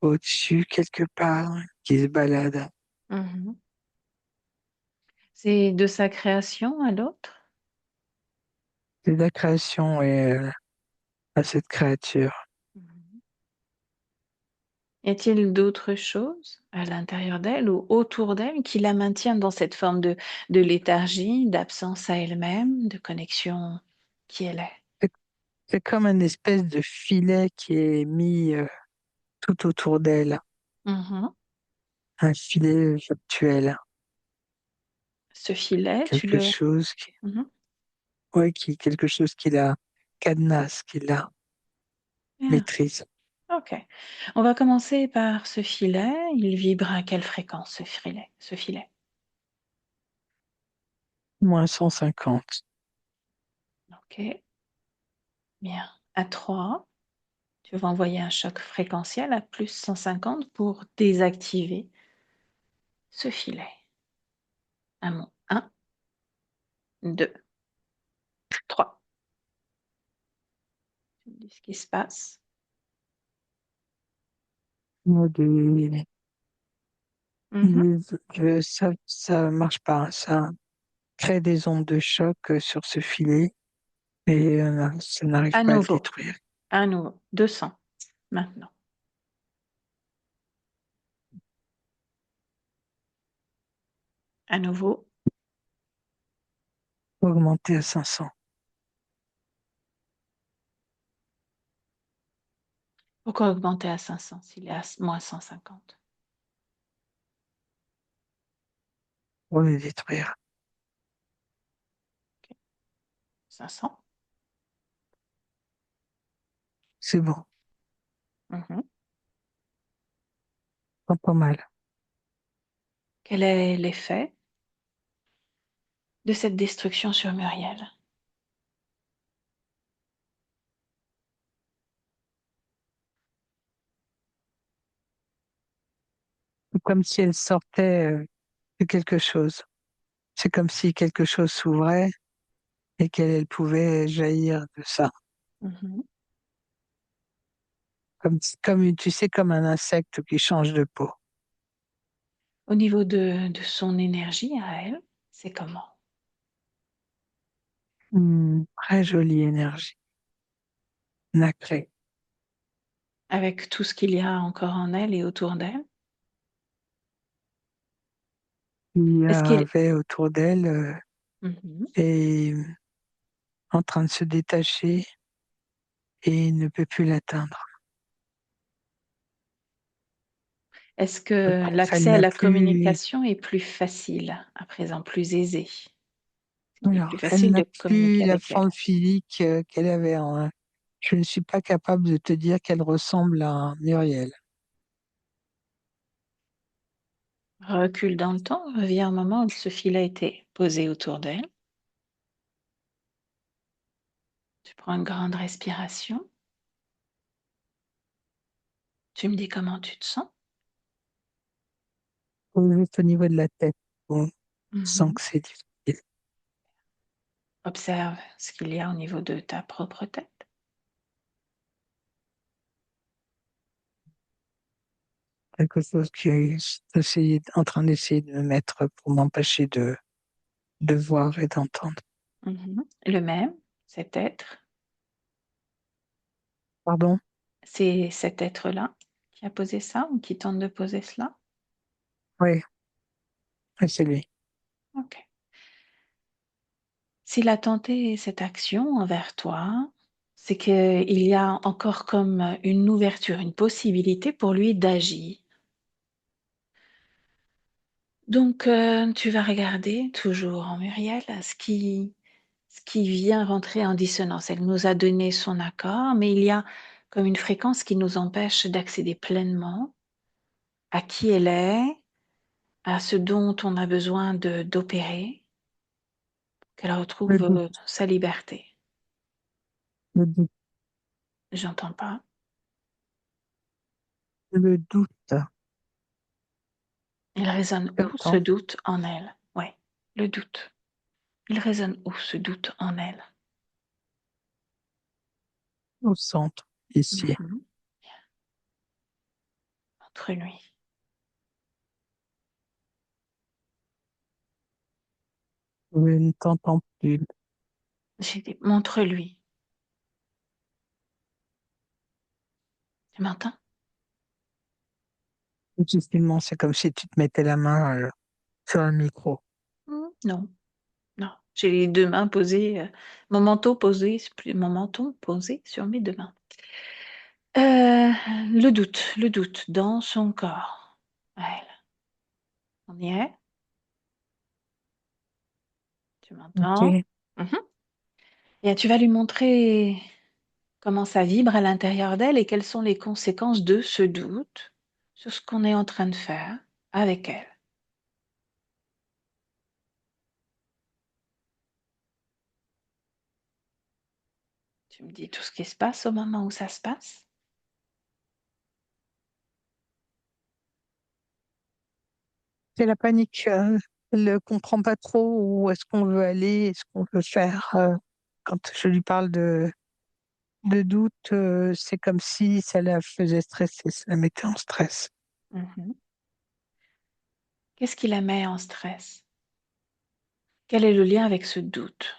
au-dessus quelque part qui se balade. mhm. C'est de sa création à l'autre? C'est la création et à cette créature. Mhm. Y a-t-il d'autres choses à l'intérieur d'elle ou autour d'elle qui la maintiennent dans cette forme de léthargie, d'absence à elle-même, de connexion qui elle est? C'est c'est comme une espèce de filet qui est mis tout autour d'elle, Mhm. un filet virtuel, Ce filet, tu quelque le... chose qui, Mhm. ouais, quelque chose qui la cadenasse, qui la Bien. maîtrise. Ok. On va commencer par ce filet. Il vibre à quelle fréquence ce filet? Ce filet. Moins 150. Ok. Bien. À 3. Tu vas envoyer un choc fréquentiel à plus 150 pour désactiver ce filet. Un mot. 1, 2, 3. Tu me dis ce qui se passe. Des- Mhm. ça marche pas, hein. Ça crée des ondes de choc sur ce filet et ça n'arrive À pas à le nouveau. détruire. À nouveau. 200. Maintenant. À nouveau. Augmenter à 500. Pourquoi augmenter à 500 s'il est à moins 150? Pour le détruire. Ok. 500. C'est bon, Mhm. pas mal. Quel est l'effet de cette destruction sur Muriel? C'est comme si elle sortait de quelque chose. C'est comme si quelque chose s'ouvrait et qu'elle pouvait jaillir de ça. Mhm. Tu sais, comme un insecte qui change de peau. Au niveau de son énergie à elle, c'est comment? Très jolie énergie, nacrée. Avec tout ce qu'il y a encore en elle et autour d'elle? Il y Est-ce qu'il... avait autour d'elle Mhm. et en train de se détacher et ne peut plus l'atteindre. Est-ce que Elle l'accès à n'a la plus, communication est plus facile à présent, plus aisé? Est-ce qu'il est plus alors, elle facile n'a de plus communiquer la avec elle? forme physique qu'elle avait en. Je ne suis pas capable de te dire qu'elle ressemble à Muriel. Recule dans le temps, reviens au moment où ce fil a été posé autour d'elle. Tu prends une grande respiration. Tu me dis comment tu te sens. Juste au niveau de la tête, on sent Mhm. que c'est difficile. Observe ce qu'il y a au niveau de ta propre tête. Quelque chose qui est en train d'essayer de me mettre pour m'empêcher de voir et d'entendre. Mhm. Le même, cet être, Pardon? c'est cet être-là qui a posé ça ou qui tente de poser cela. Oui, oui, c'est lui. Ok. S'il a tenté cette action envers toi, c'est qu'il y a encore comme une ouverture, une possibilité pour lui d'agir. Donc, tu vas regarder toujours en Muriel ce qui vient rentrer en dissonance. Elle nous a donné son accord, mais il y a comme une fréquence qui nous empêche d'accéder pleinement à qui elle est, à ce dont on a besoin d'opérer, qu'elle Le retrouve doute, sa liberté. le doute, J'entends pas. le doute. Il résonne où ce J'entends doute en elle? Oui, le doute. Il résonne où ce doute en elle? au centre, ici. Mhm. Entre lui. Je ne t'entends plus. J'ai dit, montre-lui. Tu m'entends? Difficilement, c'est comme si tu te mettais la main sur un micro. Non, non. J'ai les deux mains posées, mon menton posé sur mes deux mains. Le doute dans son corps. Elle. On y est? Tu m'entends? Ok. Mhm. Et tu vas lui montrer comment ça vibre à l'intérieur d'elle et quelles sont les conséquences de ce doute sur ce qu'on est en train de faire avec elle. Tu me dis tout ce qui se passe au moment où ça se passe? C'est la panique. Elle ne comprend pas trop où est-ce qu'on veut aller, ce qu'on veut faire. Quand je lui parle de doute, c'est comme si ça la faisait stresser, ça la mettait en stress. Mhm. Qu'est-ce qui la met en stress? Quel est le lien avec ce doute?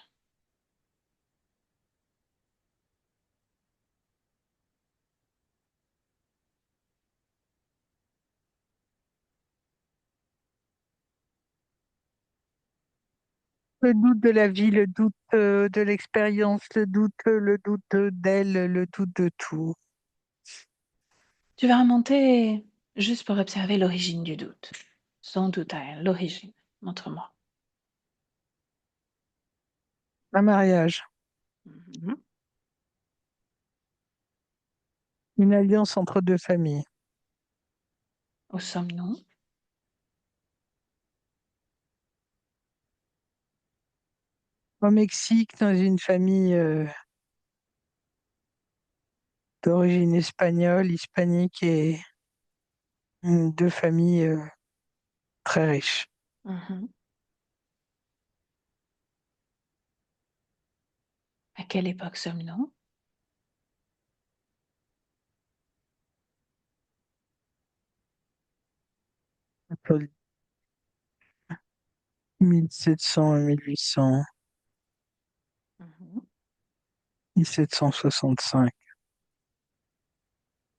Le doute de la vie, le doute de l'expérience, le doute d'elle, le doute de tout. Tu vas remonter juste pour observer l'origine du doute. Son doute à elle, l'origine. Montre-moi. Un mariage, Mhm. une alliance entre deux familles. Où sommes-nous? Au Mexique, dans une famille d'origine espagnole, hispanique et deux familles très riches. Mhm. À quelle époque sommes-nous? Entre 1700 et 1800, Mhm. 1765.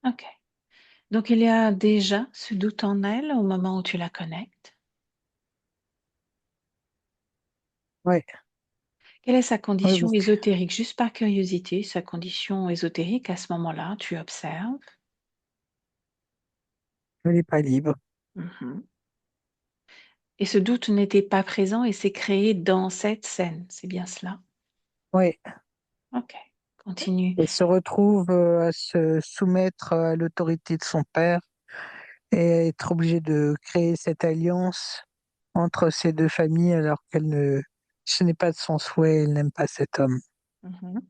Ok. Donc il y a déjà ce doute en elle au moment où tu la connectes. Oui, Quelle est sa oui, condition parce ésotérique? Juste par curiosité, sa condition ésotérique à ce moment-là, tu observes. qu'elle n'est pas libre. Mhm. Et ce doute n'était pas présent et s'est créé dans cette scène, c'est bien cela? Oui, Ok, continue. elle se retrouve à se soumettre à l'autorité de son père et être obligée de créer cette alliance entre ces deux familles alors ce n'est pas de son souhait, elle n'aime pas cet homme. Mhm.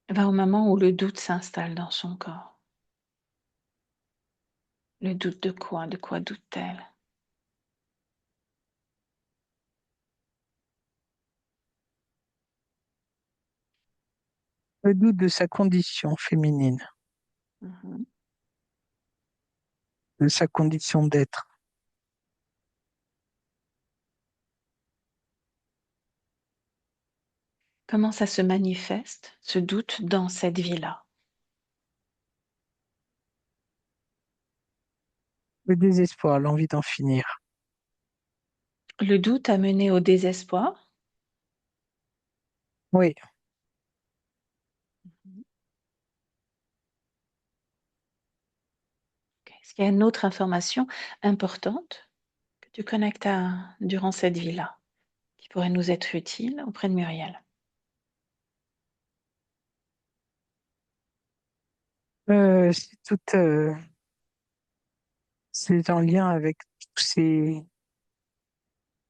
Va au moment où le doute s'installe dans son corps. Le doute de quoi? De quoi doute-t-elle? Le doute de sa condition féminine, Mhm. de sa condition d'être. Comment ça se manifeste, ce doute, dans cette vie-là? Le désespoir, l'envie d'en finir. Le doute a mené au désespoir? Oui, Mhm. Ok. Est-ce qu'il y a une autre information importante que tu connectes durant cette vie-là qui pourrait nous être utile auprès de Muriel? c'est en lien avec tous ces,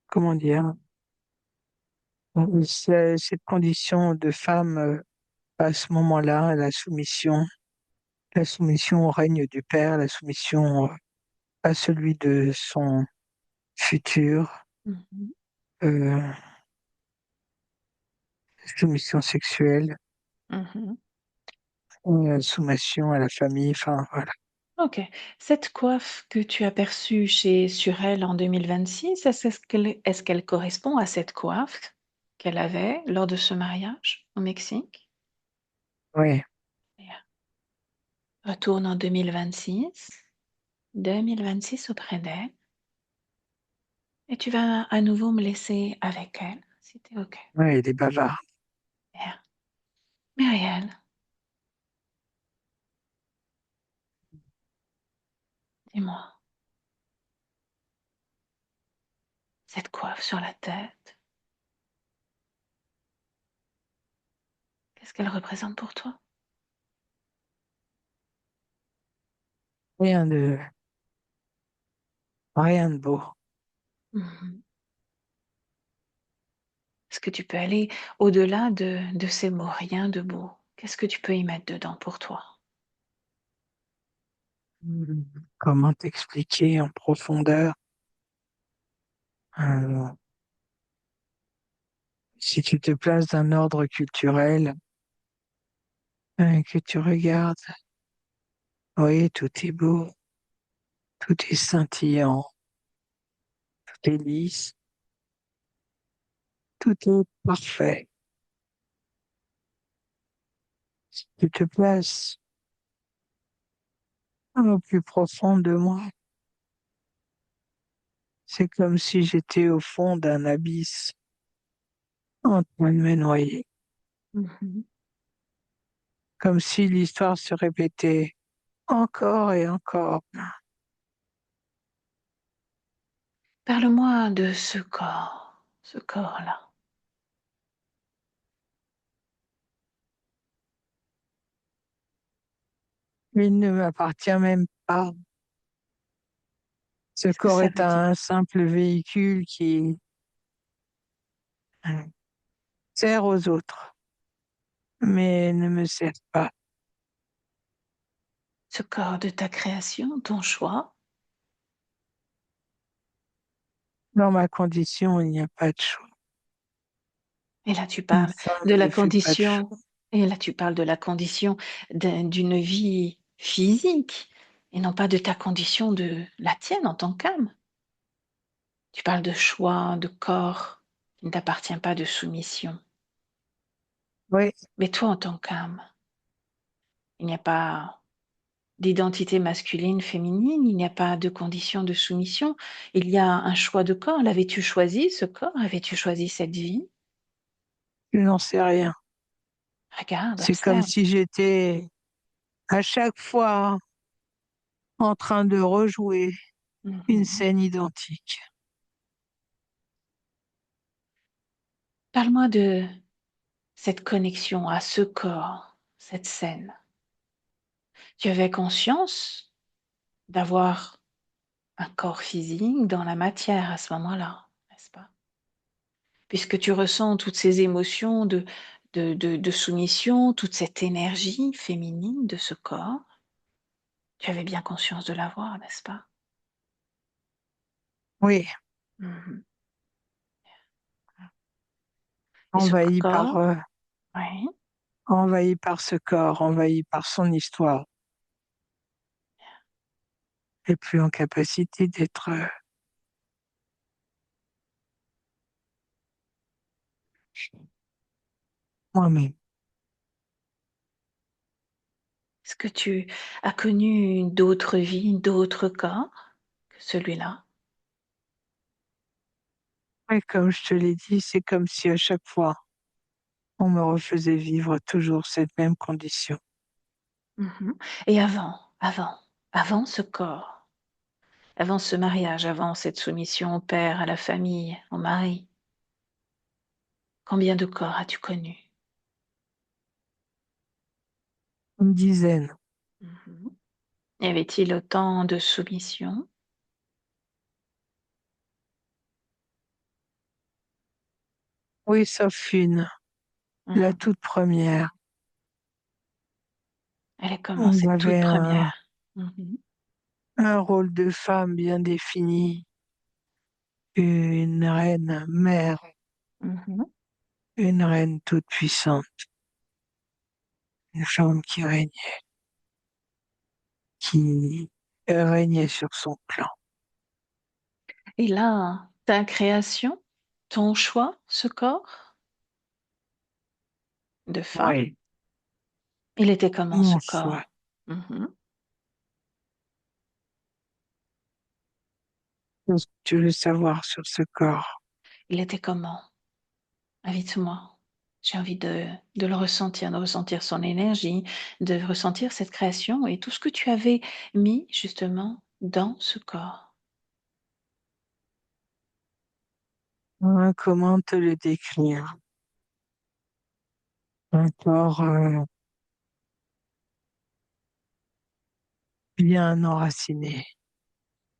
comment dire, cette condition de femme à ce moment-là, la soumission au règne du père, la soumission à celui de son futur, Mhm. euh, soumission sexuelle, Mhm. soumission à la famille, enfin voilà. Ok. Cette coiffe que tu as perçue sur elle en 2026, est-ce qu'elle correspond à cette coiffe qu'elle avait lors de ce mariage au Mexique? Oui, Bien. Retourne en 2026 auprès d'elle, et tu vas à nouveau me laisser avec elle, si t'es ok. oui, il est bavard. Bien. Muriel, dis-moi, cette coiffe sur la tête, qu'est-ce qu'elle représente pour toi? Rien de, rien de beau. Mhm. Est-ce que tu peux aller au-delà de ces mots, rien de beau? Qu'est-ce que tu peux y mettre dedans pour toi? Hmm. Comment t'expliquer en profondeur? euh, Si tu te places d'un ordre culturel, que tu regardes, oui, tout est beau, tout est scintillant, tout est lisse, tout est parfait. Si tu te places au plus profond de moi, c'est comme si j'étais au fond d'un abysse en train de me noyer, Mhm. comme si l'histoire se répétait encore et encore. Parle-moi de ce corps-là. Il ne m'appartient même pas. Ce Qu'est-ce que corps ça est veut dire? un simple véhicule qui sert aux autres, mais ne me sert pas. Ce corps de ta création, ton choix? Dans ma condition, il n'y a pas de choix. Et là, tu Une parles de femme la ne fait pas de condition, choix. et là, tu parles de la condition d'une vie physique, et non pas de ta condition de la tienne en tant qu'âme. Tu parles de choix, de corps qui ne t'appartient pas, de soumission. Oui, Mais toi, en tant qu'âme, il n'y a pas d'identité masculine, féminine, il n'y a pas de condition de soumission. Il y a un choix de corps. L'avais-tu choisi, ce corps? Avais-tu choisi cette vie? je n'en sais rien. Regarde, C'est comme observe. si j'étais à chaque fois en train de rejouer une Mhm. scène identique. Parle-moi de cette connexion à ce corps, cette scène. Tu avais conscience d'avoir un corps physique dans la matière à ce moment-là, n'est-ce pas? Puisque tu ressens toutes ces émotions de soumission, toute cette énergie féminine de ce corps, tu avais bien conscience de l'avoir, n'est-ce pas? Oui, Mhm. Et ce envahi par, corps, euh, oui, envahi par ce corps, envahi par son histoire, et plus en capacité d'être moi-même. est-ce que tu as connu d'autres vies, d'autres corps que celui-là? Et comme je te l'ai dit, c'est comme si à chaque fois, on me refaisait vivre toujours cette même condition. Mhm. Et avant ce corps, avant ce mariage, avant cette soumission au père, à la famille, au mari, combien de corps as-tu connu? Une dizaine. Mhm. Y avait-il autant de soumission? Oui, sauf une, la Mhm. toute première. Elle est comment, On cette toute avait première? Mhm. un rôle de femme bien défini, une reine mère, Mhm. une reine toute puissante, une femme qui régnait sur son clan. Et là, ta création, ton choix, ce corps de femme, Oui, il était comment ce mon choix. corps? Mhm. Qu'est-ce que tu veux savoir sur ce corps? Il était comment? Invite-moi. J'ai envie de le ressentir, de ressentir son énergie, de ressentir cette création et tout ce que tu avais mis justement dans ce corps. Comment te le décrire? Un corps bien enraciné,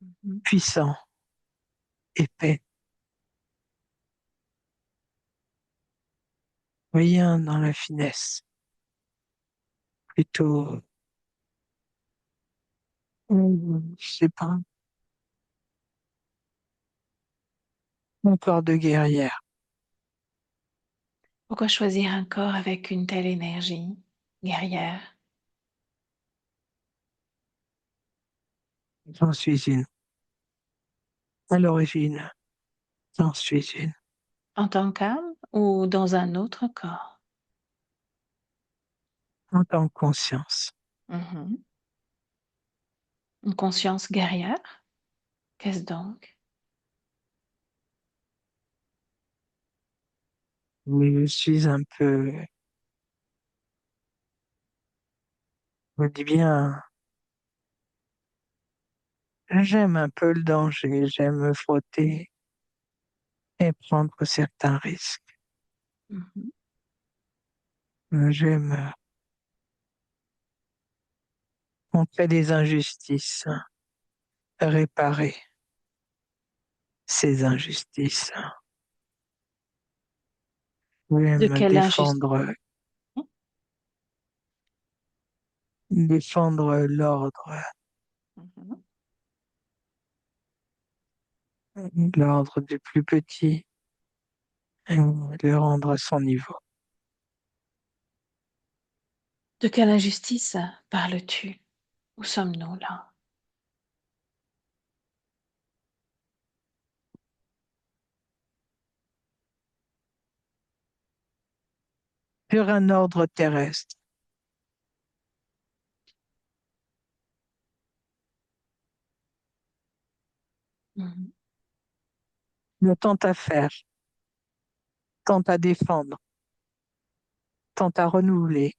Mhm. puissant, épais, rien dans la finesse, plutôt, je sais pas, un corps de guerrière. Pourquoi choisir un corps avec une telle énergie guerrière? J'en suis une. À l'origine, j'en suis une. En tant qu'âme ou dans un autre corps? En tant que conscience. Mhm. Une conscience guerrière? Qu'est-ce donc? Mais je suis un peu, je me dis bien, j'aime un peu le danger, j'aime me frotter et prendre certains risques. Mhm. J'aime montrer des injustices, réparer ces injustices. De J'aime quelle injustice? défendre l'ordre, Mhm. l'ordre du plus petit, et le rendre à son niveau. De quelle injustice parles-tu? Où sommes-nous là? Sur un ordre terrestre, Mhm. le tant à faire, tant à défendre, tant à renouveler.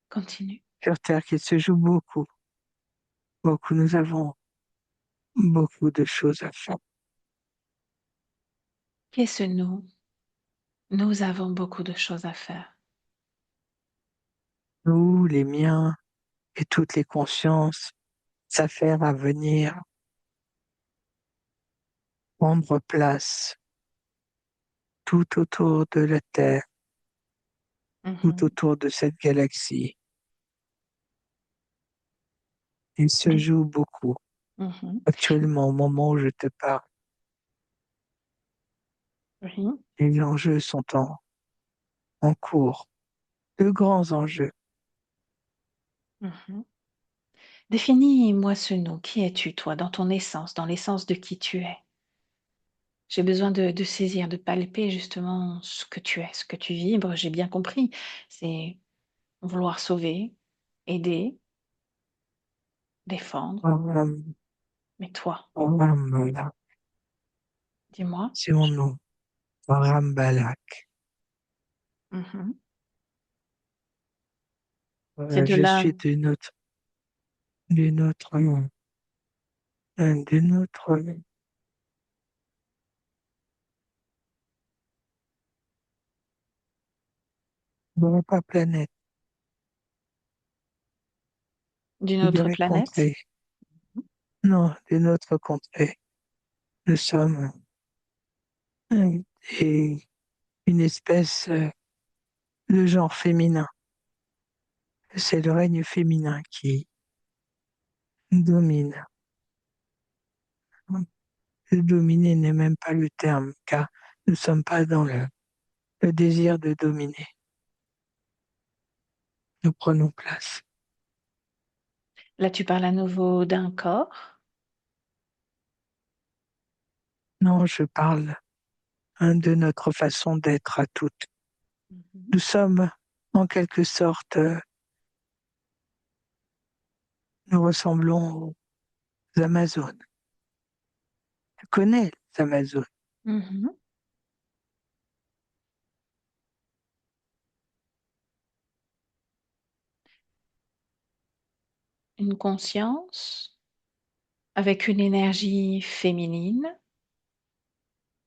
Continue. Sur Terre, qu'il se joue beaucoup, beaucoup. Nous avons beaucoup de choses à faire. Qui est ce nous? Nous avons beaucoup de choses à faire. Nous, les miens et toutes les consciences, s'affairent à venir prendre place tout autour de la Terre, tout Mhm, autour de cette galaxie. Il se oui, joue beaucoup. mhm, Actuellement, au moment où je te parle, oui, les enjeux sont en cours, de grands enjeux. mhm. Définis-moi ce nous. Qui es-tu, toi, dans ton essence, dans l'essence de qui tu es? J'ai besoin de saisir, de palper justement ce que tu es, ce que tu vibres. J'ai bien compris. C'est vouloir sauver, aider, défendre. Aram, Mais toi, Aram, dis-moi. c'est mon nom, Rambalak. Mhm. C'est de Je là, suis d'une autre, bon, pas planète, d'une je autre dirais planète. contrée. Non, d'une autre contrée. Nous sommes et une espèce de genre féminin. C'est le règne féminin qui domine. Le dominer n'est même pas le terme, car nous ne sommes pas dans le désir de dominer. Nous prenons place. Là, tu parles à nouveau d'un corps. Non, je parle de notre façon d'être à toutes. Mhm. Nous sommes en quelque sorte, nous ressemblons aux Amazones. Tu connais les Amazones. Mhm. Une conscience avec une énergie féminine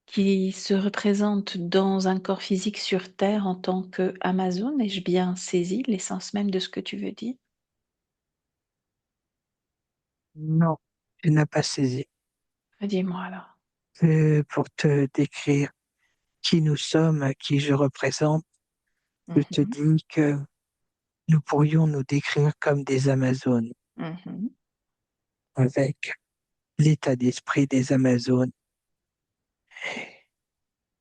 qui se représente dans un corps physique sur Terre en tant que Amazon. Ai-je bien saisi l'essence même de ce que tu veux dire? Non, tu n'as pas saisi. Dis-moi alors. Pour te décrire qui nous sommes, qui je représente, je te Mhm. dis que nous pourrions nous décrire comme des Amazones, Mhm. avec l'état d'esprit des Amazones,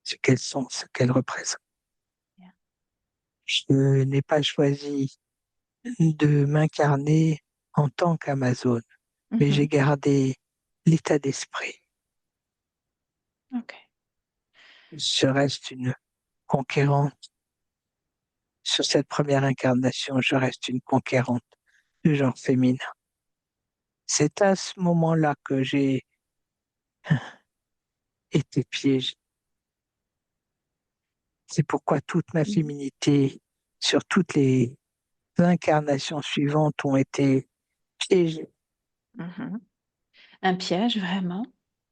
ce qu'elles sont, ce qu'elles représentent. Bien. Je n'ai pas choisi de m'incarner en tant qu'Amazone, mais j'ai Mhm. gardé l'état d'esprit. Ok. Je reste une conquérante. Sur cette première incarnation, je reste une conquérante du genre féminin. C'est à ce moment-là que j'ai été piégée. C'est pourquoi toute ma Mhm. féminité, sur toutes les incarnations suivantes, ont été piégées, Mhm. Un piège, vraiment?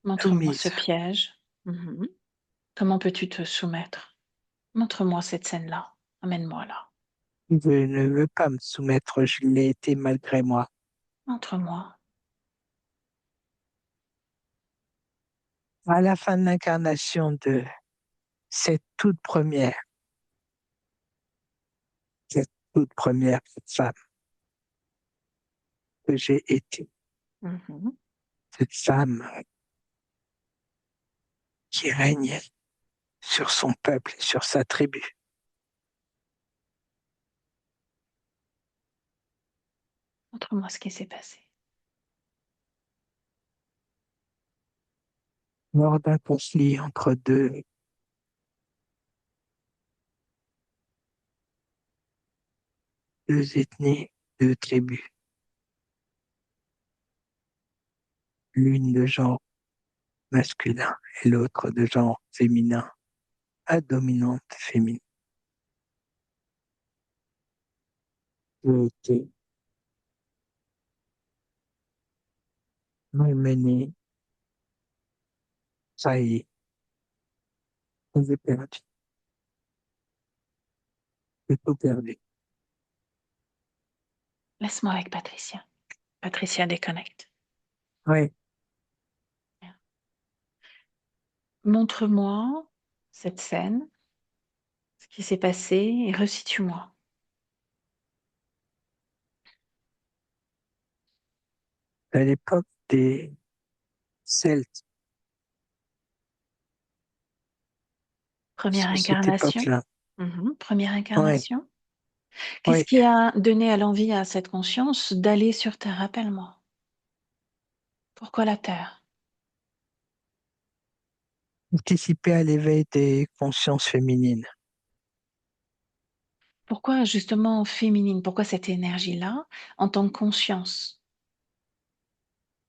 Montre-moi ce soumises. piège. Mhm. Comment peux-tu te soumettre? Montre-moi cette scène-là. Amène-moi là. Je ne veux pas me soumettre, je l'ai été malgré moi. Montre-moi. À la fin de l'incarnation de cette toute première, cette toute première femme que j'ai été, Mhm. cette femme qui règne sur son peuple et sur sa tribu, Montre-moi ce qui s'est passé. lors d'un conflit entre deux ethnies, deux tribus, l'une de genre masculin et l'autre de genre féminin, à dominante féminine. J'ai été malmené, trahi, j'ai perdu. C'est tout perdu. Laisse-moi avec Patricia. Patricia déconnecte. Oui, Montre-moi cette scène, ce qui s'est passé, et resitue-moi. à l'époque des Celtes, Première sur cette incarnation. époque-là. Première Oui, incarnation. Qu'est-ce oui. qui a donné à l'envie à cette conscience d'aller sur Terre? Rappelle-moi. Pourquoi la Terre? Participer à l'éveil des consciences féminines. Pourquoi justement féminine? Pourquoi cette énergie-là en tant que conscience?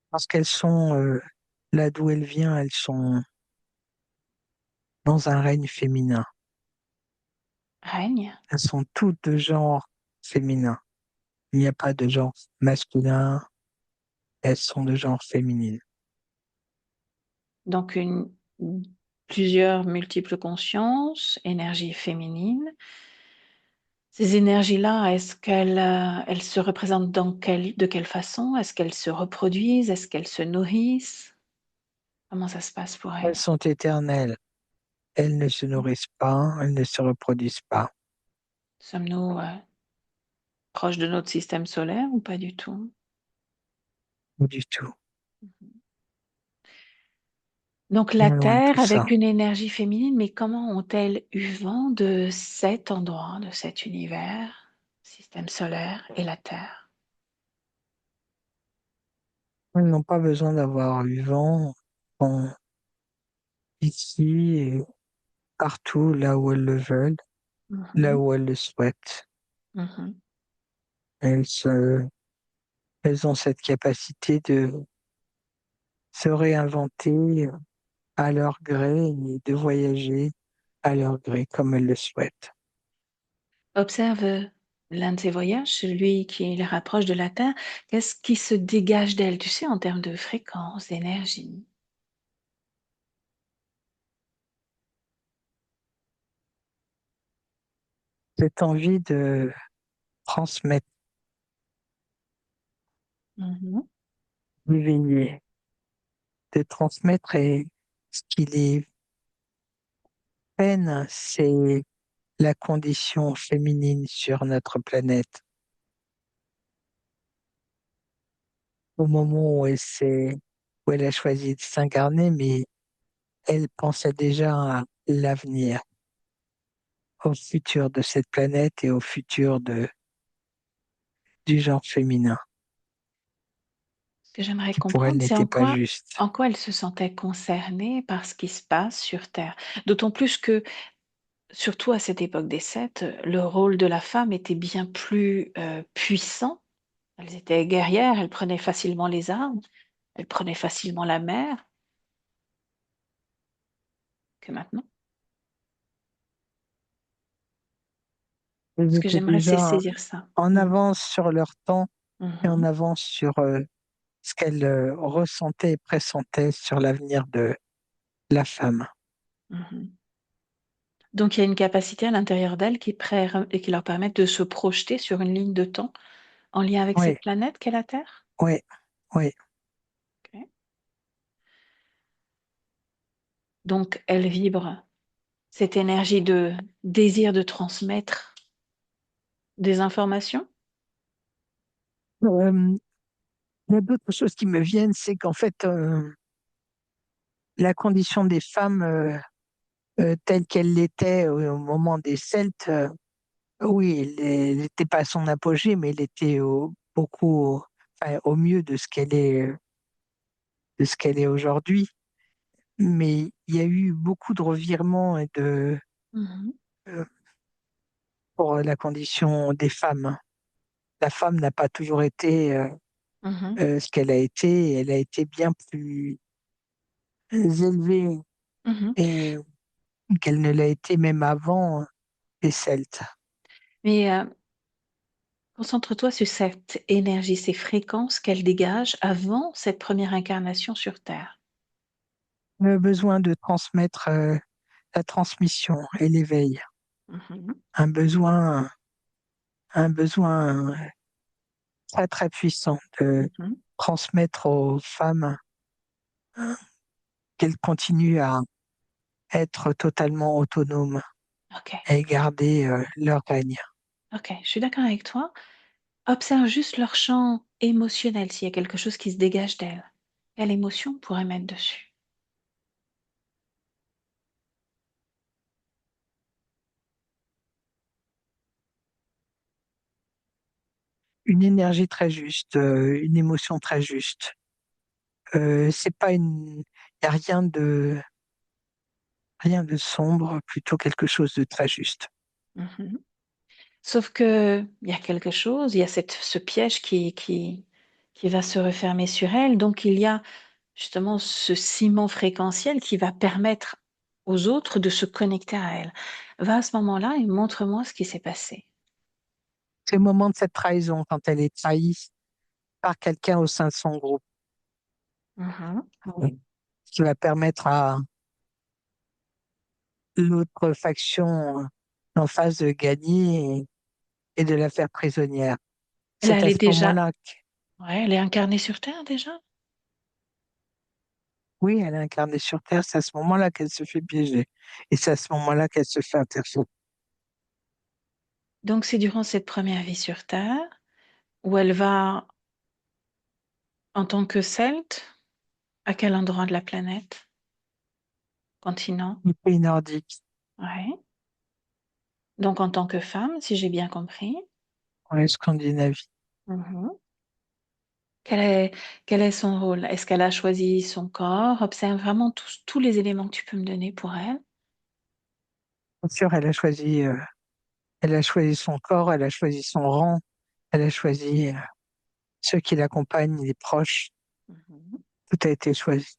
Parce qu'elles sont, là d'où elles viennent, elles sont dans un règne féminin. Règne. Elles sont toutes de genre féminin. Il n'y a pas de genre masculin. Elles sont de genre féminine. Donc plusieurs multiples consciences, énergie féminine. Ces énergies-là, est-ce qu'elles se représentent de quelle façon? Est-ce qu'elles se reproduisent? Est-ce qu'elles se nourrissent? Comment ça se passe pour Elles elles? sont éternelles. Elles ne se nourrissent pas, elles ne se reproduisent pas. Sommes-nous proches de notre système solaire ou pas du tout? Pas du tout. Donc la Bien loin de Terre tout ça. avec une énergie féminine, mais comment ont-elles eu vent de cet endroit, de cet univers, système solaire et la Terre? Elles n'ont pas besoin d'avoir eu vent. Bon, ici et partout, là où elles le veulent, là Mhm, où elles le souhaitent. mhm. Elles, se- elles ont cette capacité de se réinventer à leur gré et de voyager à leur gré comme elles le souhaitent. Observe l'un de ces voyages, celui qui les rapproche de la Terre. Qu'est-ce qui se dégage d'elle, tu sais, en termes de fréquence, d'énergie? Cette envie de transmettre, Mhm, d'éveiller, de transmettre et ce qui les peine, c'est la condition féminine sur notre planète. Au moment où elle a choisi de s'incarner, mais elle pensait déjà à l'avenir, au futur de cette planète et au futur du genre féminin, Ce que j'aimerais qui pour elle comprendre, c'est n'était pas juste. en quoi elle se sentait concernée par ce qui se passe sur Terre. D'autant plus que, surtout à cette époque des Sept, le rôle de la femme était bien plus puissant. Elles étaient guerrières, elles prenaient facilement les armes, elles prenaient facilement la mer que maintenant. Elles Ce que étaient j'aimerais, c'est déjà saisir ça. en avance sur leur temps et en Mhm, avance sur ce qu'elles ressentaient et pressentaient sur l'avenir de la femme. mhm. Donc il y a une capacité à l'intérieur d'elles et qui leur permet de se projeter sur une ligne de temps en lien avec Oui, cette planète qu'est la Terre. oui, oui. Ok. Donc elle vibre cette énergie de désir de transmettre des informations. Euh, il y a d'autres choses qui me viennent, c'est qu'en fait, la condition des femmes telle qu'elle l'était au moment des Celtes, oui, elle n'était pas à son apogée, mais elle était enfin, au mieux de ce qu'elle est aujourd'hui. Mais il y a eu beaucoup de revirements Mhm, euh, pour la condition des femmes. La femme n'a pas toujours été mhm, ce qu'elle a été. Elle a été bien plus élevée mhm. et qu'elle ne l'a été même avant les Celtes. Mais concentre-toi sur cette énergie, ces fréquences qu'elle dégage avant cette première incarnation sur Terre. Le besoin de transmettre la transmission et l'éveil. Mhm, un besoin, un besoin très très puissant de mhm. transmettre aux femmes qu'elles continuent à être totalement autonomes Ok, et garder leur règne. ok, je suis d'accord avec toi. Observe juste leur champ émotionnel, s'il y a quelque chose qui se dégage d'elle. Quelle émotion on pourrait mettre dessus? Une énergie très juste, une émotion très juste. C'est pas une, y a rien de sombre, plutôt quelque chose de très juste. Mhm. Sauf que il y a quelque chose, il y a ce piège qui va se refermer sur elle. Donc il y a justement ce ciment fréquentiel qui va permettre aux autres de se connecter à elle. Va à ce moment-là et montre-moi ce qui s'est passé. C'est le moment de cette trahison, quand elle est trahie par quelqu'un au sein de son groupe, Mhm. oui, qui va permettre à l'autre faction en face de gagner et de la faire prisonnière. Là, C'est elle à est ce déjà, moment-là que, ouais, elle est incarnée sur Terre déjà. oui, elle est incarnée sur Terre, c'est à ce moment-là qu'elle se fait piéger. Et c'est à ce moment-là qu'elle se fait intercepter. Donc c'est durant cette première vie sur Terre où elle va, en tant que Celte, à quel endroit de la planète? Continent? Les pays nordiques, Ouais. Donc en tant que femme, si j'ai bien compris. en Scandinavie. Mhm. Quel est, quel est son rôle? Est-ce qu'elle a choisi son corps? Observe vraiment tous les éléments que tu peux me donner pour elle. Bien sûr, elle a choisi son corps, elle a choisi son rang, elle a choisi ceux qui l'accompagnent, les proches. Mhm. Tout a été choisi.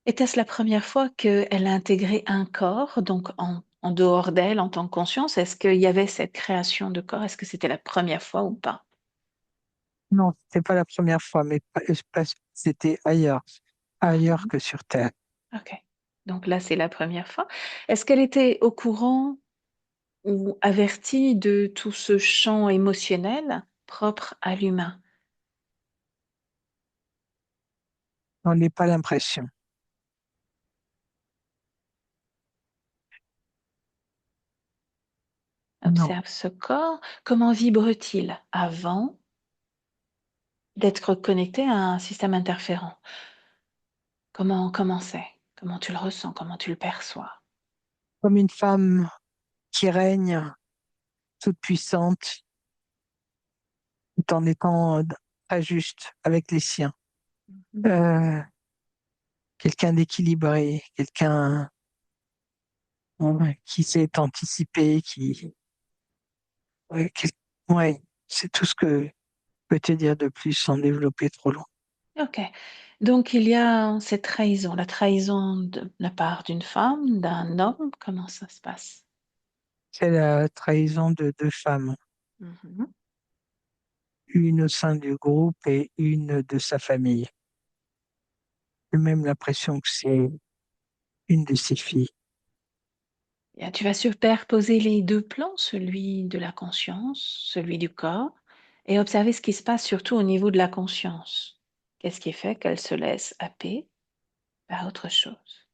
Était-ce la première fois qu'elle a intégré un corps, donc en dehors d'elle, en tant que conscience? Est-ce qu'il y avait cette création de corps? Est-ce que c'était la première fois ou pas? Non, c'était pas la première fois, mais c'était ailleurs, ailleurs Mhm. que sur Terre. Ok. Donc là, c'est la première fois. Est-ce qu'elle était au courant ou avertie de tout ce champ émotionnel propre à l'humain? On n'est pas l'impression. Non, Observe ce corps. Comment vibre-t-il avant d'être connecté à un système interférent? Comment c'est? Comment tu le ressens? Comment tu le perçois? comme une femme qui règne, toute puissante, tout en étant très juste avec les siens. Mhm. Euh, Quelqu'un d'équilibré, quelqu'un ouais, qui sait anticiper, ouais, ouais, c'est tout ce que je peux te dire de plus sans développer trop long. Ok. Donc il y a cette trahison, la trahison de la part d'une femme, d'un homme. Comment ça se passe? C'est la trahison de deux femmes, Mhm. une au sein du groupe et une de sa famille. J'ai même l'impression que c'est une de ses filles. Et tu vas superposer les deux plans, celui de la conscience, celui du corps, et observer ce qui se passe surtout au niveau de la conscience. Qu'est-ce qui fait qu'elle se laisse happer par autre chose?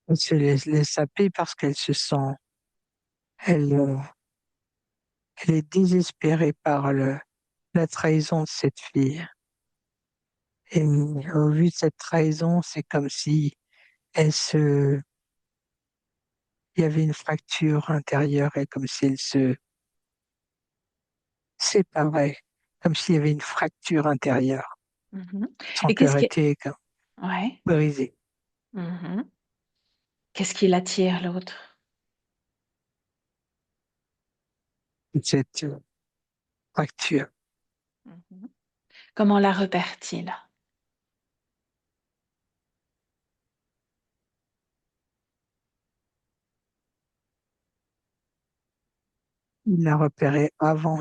Elle se laisse saper parce qu'elle se sent, elle, elle est désespérée par la trahison de cette fille. Et au vu de cette trahison, c'est comme si elle se, il y avait une fracture intérieure et comme si elle se séparait, comme s'il y avait une fracture intérieure. Mhm. Son Et qu'est-ce cœur qui... était comme Ouais. brisé. Mhm. Qu'est-ce qui l'attire, l'autre? Toute cette fracture. Mhm. Comment la repère-t-il? Il l'a repéré avant,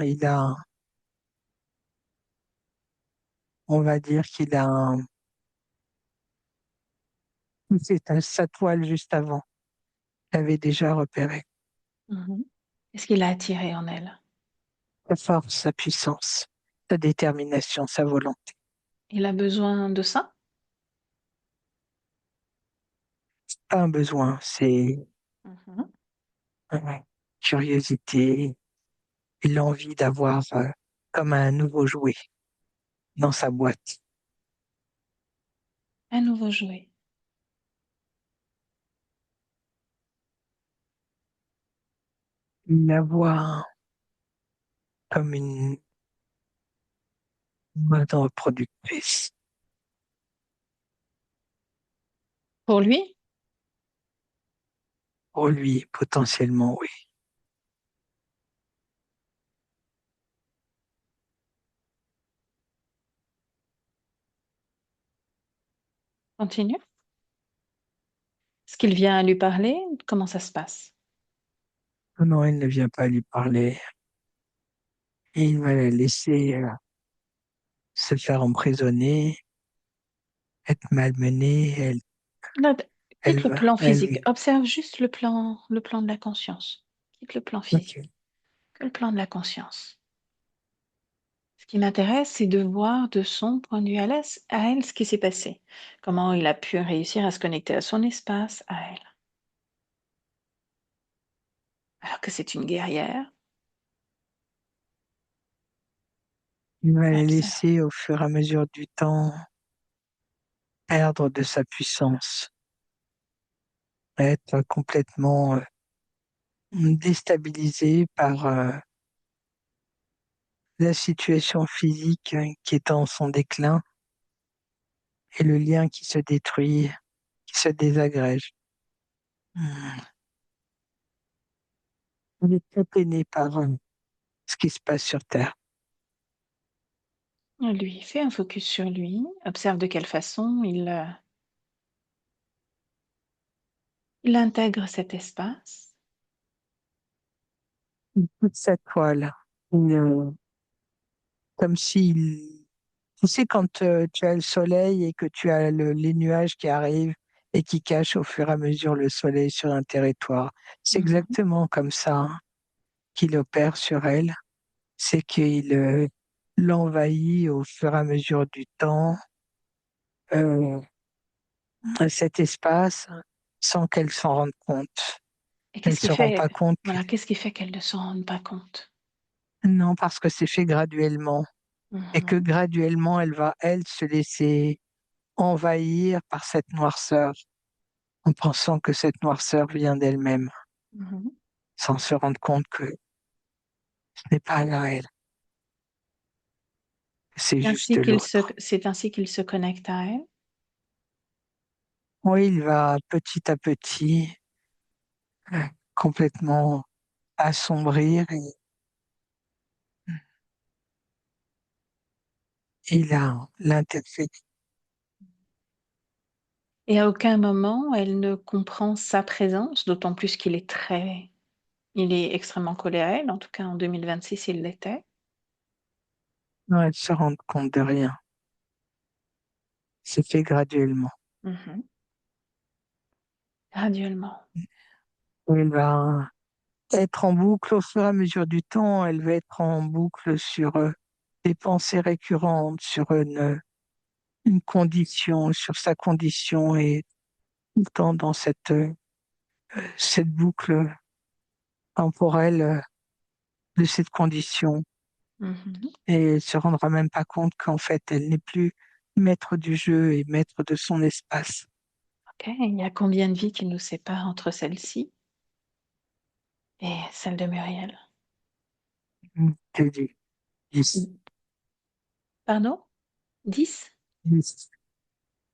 on va dire qu'il a C'est sa toile juste avant. L'avait déjà repéré. Mhm. Qu'est-ce qui l'a attiré en elle? Sa force, sa puissance, sa détermination, sa volonté. Il a besoin de ça? Pas un besoin, c'est Mhm. une curiosité et l'envie d'avoir comme un nouveau jouet dans sa boîte. Un nouveau jouet. Il la voit comme une mode reproductrice. Pour lui? Pour lui, potentiellement, oui. Continue. Est-ce qu'il vient à lui parler? Comment ça se passe? Non, elle ne vient pas lui parler. Et il va la laisser se faire emprisonner, être malmenée. Là, quitte le plan Elle physique. Observe juste le plan de la conscience. Quitte le plan physique. ok. Que le plan de la conscience. Ce qui m'intéresse, c'est de voir de son point de vue à elle ce qui s'est passé. Comment il a pu réussir à se connecter à son espace, à elle. Alors que c'est une guerrière. Il va la Observe. laisser au fur et à mesure du temps perdre de sa puissance, être complètement déstabilisée par la situation physique qui est en son déclin et le lien qui se détruit, qui se désagrège. Hmm. Il est très peiné par ce qui se passe sur Terre. Lui, fais un focus sur lui. Observe de quelle façon il intègre cet espace. Toute sa toile, comme s'il... Tu sais, quand tu as le soleil et que tu as les nuages qui arrivent et qui cachent au fur et à mesure le soleil sur un territoire, c'est Mhm, exactement comme ça hein, qu'il opère sur elle. C'est qu'il l'envahit au fur et à mesure du temps, euh, cet espace, sans qu'elle s'en rende compte. et Elle qu'est-ce qui se rend fait, pas compte que voilà, qu'est-ce qui fait qu'elle ne s'en rende pas compte? non, parce que c'est fait graduellement et que Mhm, graduellement, elle va, elle, se laisser envahir par cette noirceur en pensant que cette noirceur vient d'elle-même, mhm. sans se rendre compte que ce n'est pas là elle, c'est juste l'autre. C'est ainsi qu'il se connecte à elle. Oui, il va petit à petit euh, complètement assombrir et il a l'interfait. Et à aucun moment, elle ne comprend sa présence, d'autant plus il est extrêmement collé à elle, en tout cas en 2026, il l'était. Non, elle se rend compte de rien. C'est fait graduellement. Mhm. Graduellement. Elle va être en boucle au fur et à mesure du temps, elle va être en boucle sur des pensées récurrentes, sur une condition, sur sa condition et tout le temps dans cette boucle temporelle de cette condition. Mhm. Et elle se rendra même pas compte qu'en fait, elle n'est plus maître du jeu et maître de son espace. Ok, il y a combien de vies qui nous séparent entre celle-ci et celle de Muriel? Je dis, 10, Pardon? 10? 10.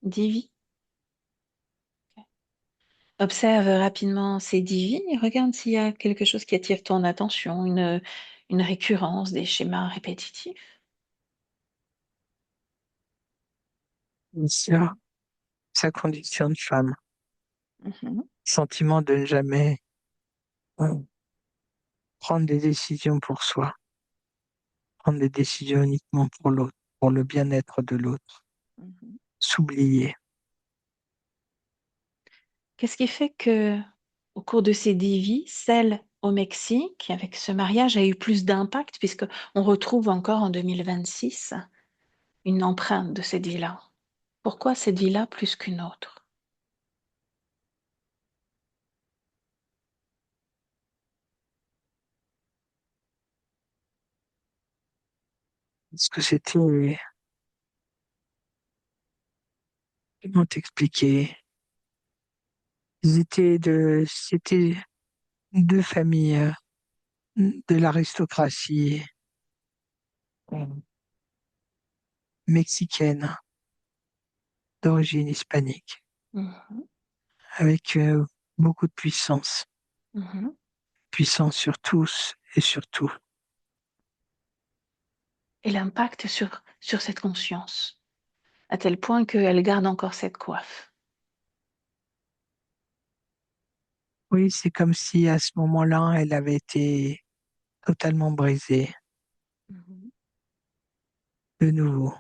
10 vies? Observe rapidement ces 10 vies et regarde s'il y a quelque chose qui attire ton attention, une récurrence, des schémas répétitifs. Sur sa condition de femme. Mhm, Sentiment de ne jamais euh, prendre des décisions pour soi, prendre des décisions uniquement pour l'autre, pour le bien-être de l'autre, mhm. s'oublier. Qu'est-ce qui fait que, au cours de ces 10 vies, celle au Mexique, avec ce mariage, a eu plus d'impact, puisque on retrouve encore en 2026 une empreinte de cette vie-là? Pourquoi cette vie-là plus qu'une autre? Parce que comment t'expliquer? C'était deux familles de l'aristocratie mexicaine d'origine hispanique, Mhm, avec beaucoup de puissance. mhm. Puissance sur tous et sur tout. Et l'impact sur cette conscience, à tel point qu'elle garde encore cette coiffe. Oui, c'est comme si à ce moment-là, elle avait été totalement brisée Mhm, de nouveau.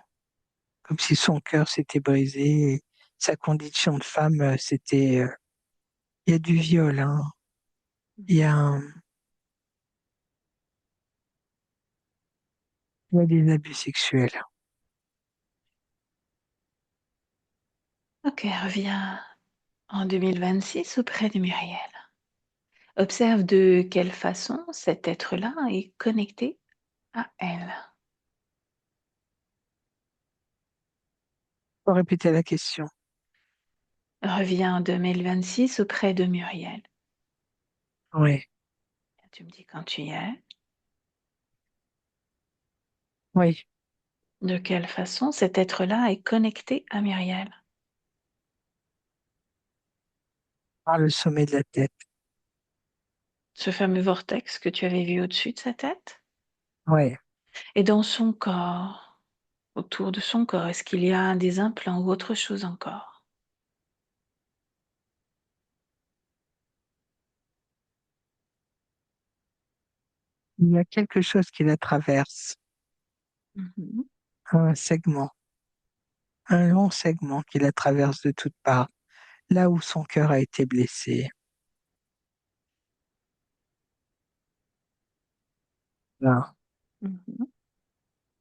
Comme si son cœur s'était brisé. Et sa condition de femme, il y a du viol, hein. Il y a, mhm. un- il y a des abus sexuels. Ok, reviens en 2026 auprès de Muriel. Observe de quelle façon cet être-là est connecté à elle. Faut répéter la question. Reviens en 2026 auprès de Muriel. Oui, Tu me dis quand tu y es. oui, De quelle façon cet être-là est connecté à Muriel. par le sommet de la tête. Ce fameux vortex que tu avais vu au-dessus de sa tête. Oui, Et dans son corps, autour de son corps, est-ce qu'il y a des implants ou autre chose encore? il y a quelque chose qui la traverse, Mhm. un segment, un long segment qui la traverse de toutes parts, là où son cœur a été blessé, là, Mhm.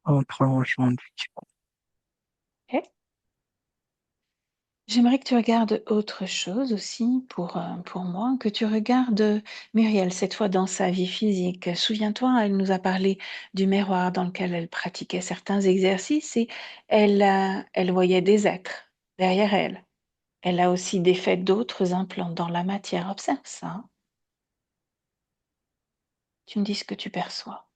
en prolongement du cœur. Ok. J'aimerais que tu regardes autre chose aussi pour moi, que tu regardes Muriel, cette fois dans sa vie physique. Souviens-toi, elle nous a parlé du miroir dans lequel elle pratiquait certains exercices et elle voyait des êtres derrière elle. Elle a aussi défait d'autres implants dans la matière. Observe ça. Tu me dis ce que tu perçois.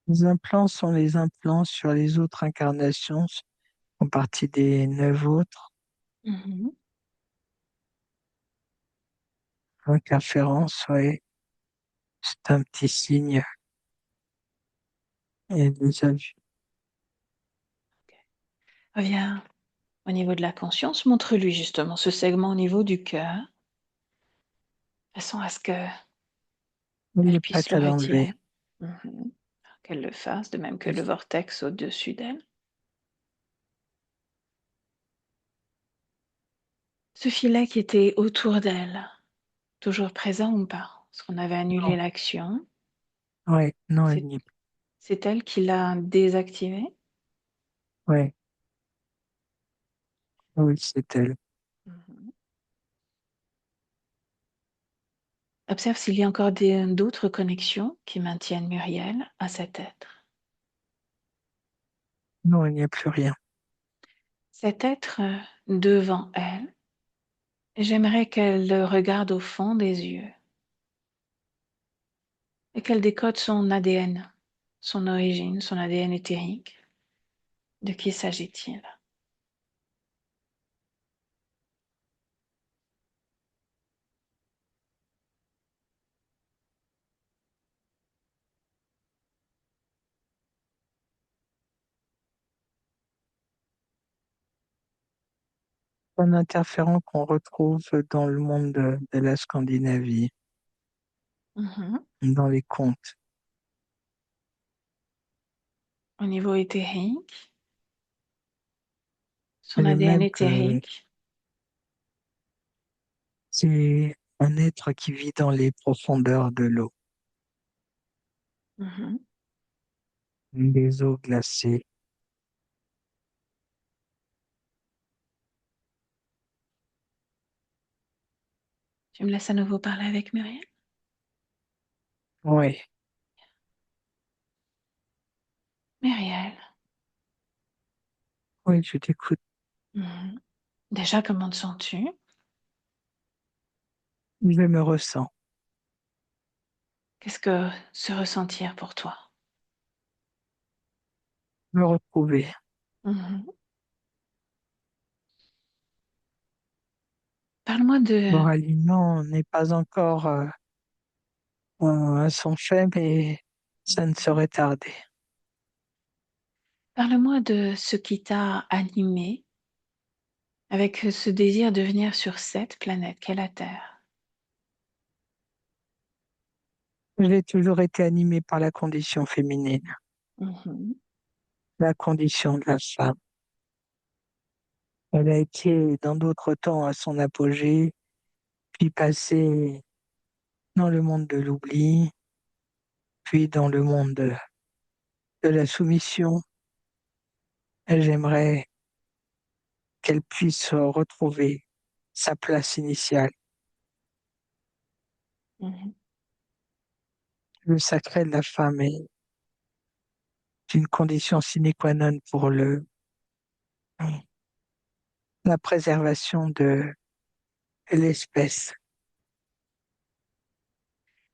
Les implants sont les implants sur les autres incarnations, font partie des 9 autres. Mhm. Interférence, ouais, c'est un petit signe. Et déjà vu. Reviens au niveau de la conscience. Montre-lui justement ce segment au niveau du cœur, de façon à ce que Elle elle est puisse prête le à l'enlever. retirer. Mhm. Qu'elle le fasse, de même que Elle le vortex au-dessus d'elle. Ce filet qui était autour d'elle, toujours présent ou pas? Parce qu'on avait annulé Non, l'action. ouais, non, elle C'est n'y est pas. c'est elle qui l'a désactivé. Ouais, oui, c'est elle. Mhm. Observe s'il y a encore d'autres connexions qui maintiennent Muriel à cet être. Non, il n'y a plus rien. Cet être devant elle, j'aimerais qu'elle le regarde au fond des yeux et qu'elle décode son ADN, son origine, son ADN éthérique. De qui s'agit-il? Un interférent qu'on retrouve dans le monde de la Scandinavie, Mhm. dans les contes. au niveau éthérique, C'est son le ADN même que éthérique. c'est un être qui vit dans les profondeurs de l'eau, Mhm. des eaux glacées. Tu me laisses à nouveau parler avec Muriel? Oui, Muriel. oui, je t'écoute. Mhm. Déjà, comment te sens-tu? Je me ressens, Qu'est-ce que se ressentir pour toi? me retrouver. Mhm. Parle-moi de, Mon alignement n'est pas encore à son fait, mais ça ne saurait tarder. parle-moi de ce qui t'a animé avec ce désir de venir sur cette planète qu'est la Terre. J'ai toujours été animée par la condition féminine, Mhm. la condition de la femme. Elle a été dans d'autres temps à son apogée, puis passée dans le monde de l'oubli, puis dans le monde de la soumission. Et j'aimerais qu'elle puisse retrouver sa place initiale. Mhm. Le sacré de la femme est une condition sine qua non pour la préservation de l'espèce,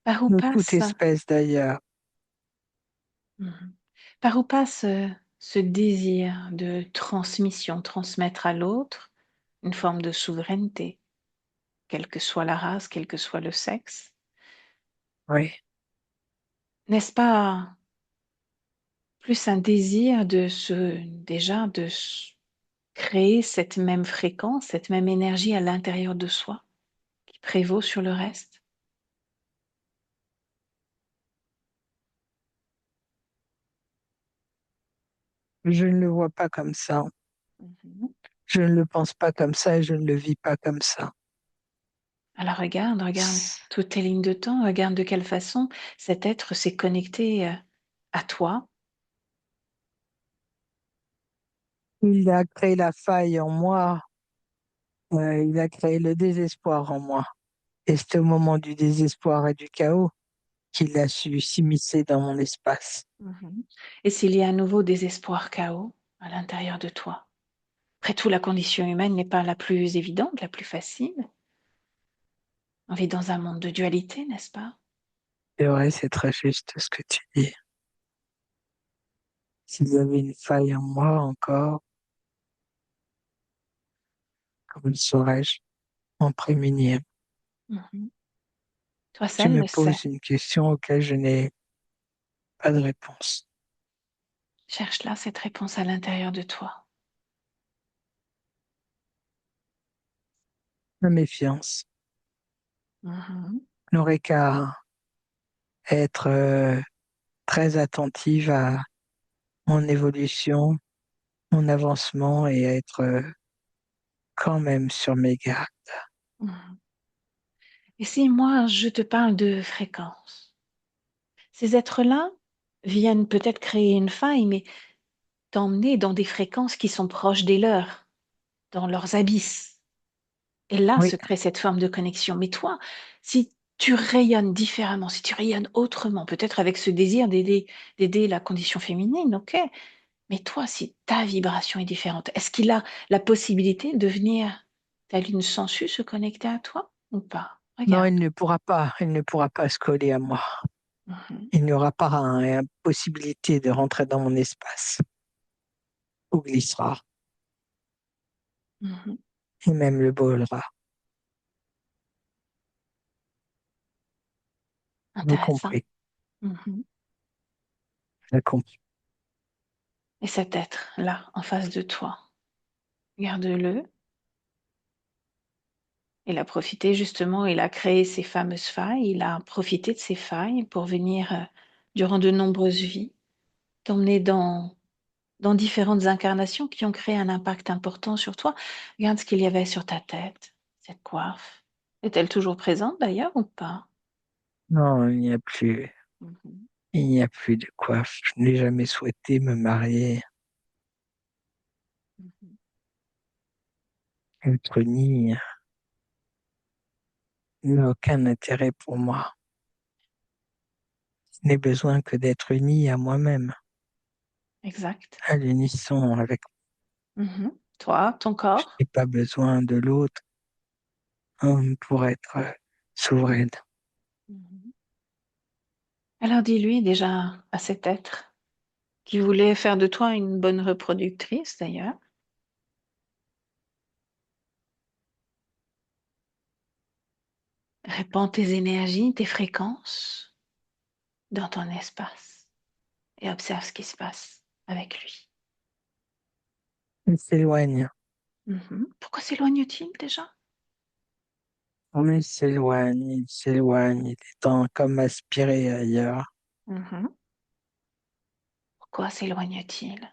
Par où de toute passe, espèce d'ailleurs. mhm. Par où passe ce désir de transmission, transmettre à l'autre une forme de souveraineté, quelle que soit la race, quel que soit le sexe? Oui, N'est-ce pas plus un désir de déjà créer cette même fréquence, cette même énergie à l'intérieur de soi qui prévaut sur le reste? je ne le vois pas comme ça. Mhm. Je ne le pense pas comme ça et je ne le vis pas comme ça. Alors regarde toutes tes lignes de temps, regarde de quelle façon cet être s'est connecté à toi. Il a créé la faille en moi, il a créé le désespoir en moi. Et c'est au moment du désespoir et du chaos qu'il a su s'immiscer dans mon espace. Mhm. Et s'il y a à nouveau désespoir, chaos à l'intérieur de toi? Après tout, la condition humaine n'est pas la plus évidente, la plus facile. On vit dans un monde de dualité, n'est-ce pas? C'est vrai, c'est très juste ce que tu dis. S'il y avait une faille en moi encore, comment saurais-je m'en prémunir? Mhm. Toi Tu seul me le sais. poses une question auquel je n'ai pas de réponse. Cherche là cette réponse à l'intérieur de toi. La méfiance Mhm. n'aurait qu'à être très attentive à mon évolution, mon avancement et à être quand même sur mes gardes. Mhm. Et si moi je te parle de fréquence, ces êtres-là viennent peut-être créer une faille, mais t'emmener dans des fréquences qui sont proches des leurs, dans leurs abysses. Et là Oui, se crée cette forme de connexion. Mais toi, si tu rayonnes différemment, si tu rayonnes autrement, peut-être avec ce désir d'aider la condition féminine, ok. Mais toi, si ta vibration est différente, est-ce qu'il a la possibilité de venir, ta lune sensu, se connecter à toi ou pas? non, Regarde. il ne pourra pas se coller à moi. Mhm, Il n'y aura pas possibilité de rentrer dans mon espace ou glissera, mhm. et même le brûlera. J'ai Intéressant. compris, Mhm. j'ai compris. Et cet être-là, en face de toi, garde-le. Il a profité justement, il a créé ces fameuses failles, il a profité de ces failles pour venir, durant de nombreuses vies, t'emmener dans différentes incarnations qui ont créé un impact important sur toi. Regarde ce qu'il y avait sur ta tête, cette coiffe. Est-elle toujours présente d'ailleurs ou pas? Non, il n'y a plus. Mhm, Il n'y a plus de coiffe. Je n'ai jamais souhaité me marier. mhm. Être ni n'a aucun intérêt pour moi. Je n'ai besoin que d'être uni à moi-même, Exact. à l'unisson avec. Mhm. Toi, ton Je corps. n'ai pas besoin de l'autre pour être souveraine. Mhm. Alors dis-lui déjà à cet être qui voulait faire de toi une bonne reproductrice d'ailleurs, répands tes énergies, tes fréquences dans ton espace et observe ce qui se passe avec lui. Il s'éloigne. Mhm. Pourquoi s'éloigne-t-il déjà? Mais il s'éloigne, il est en comme aspiré ailleurs. Mhm. Pourquoi s'éloigne-t-il?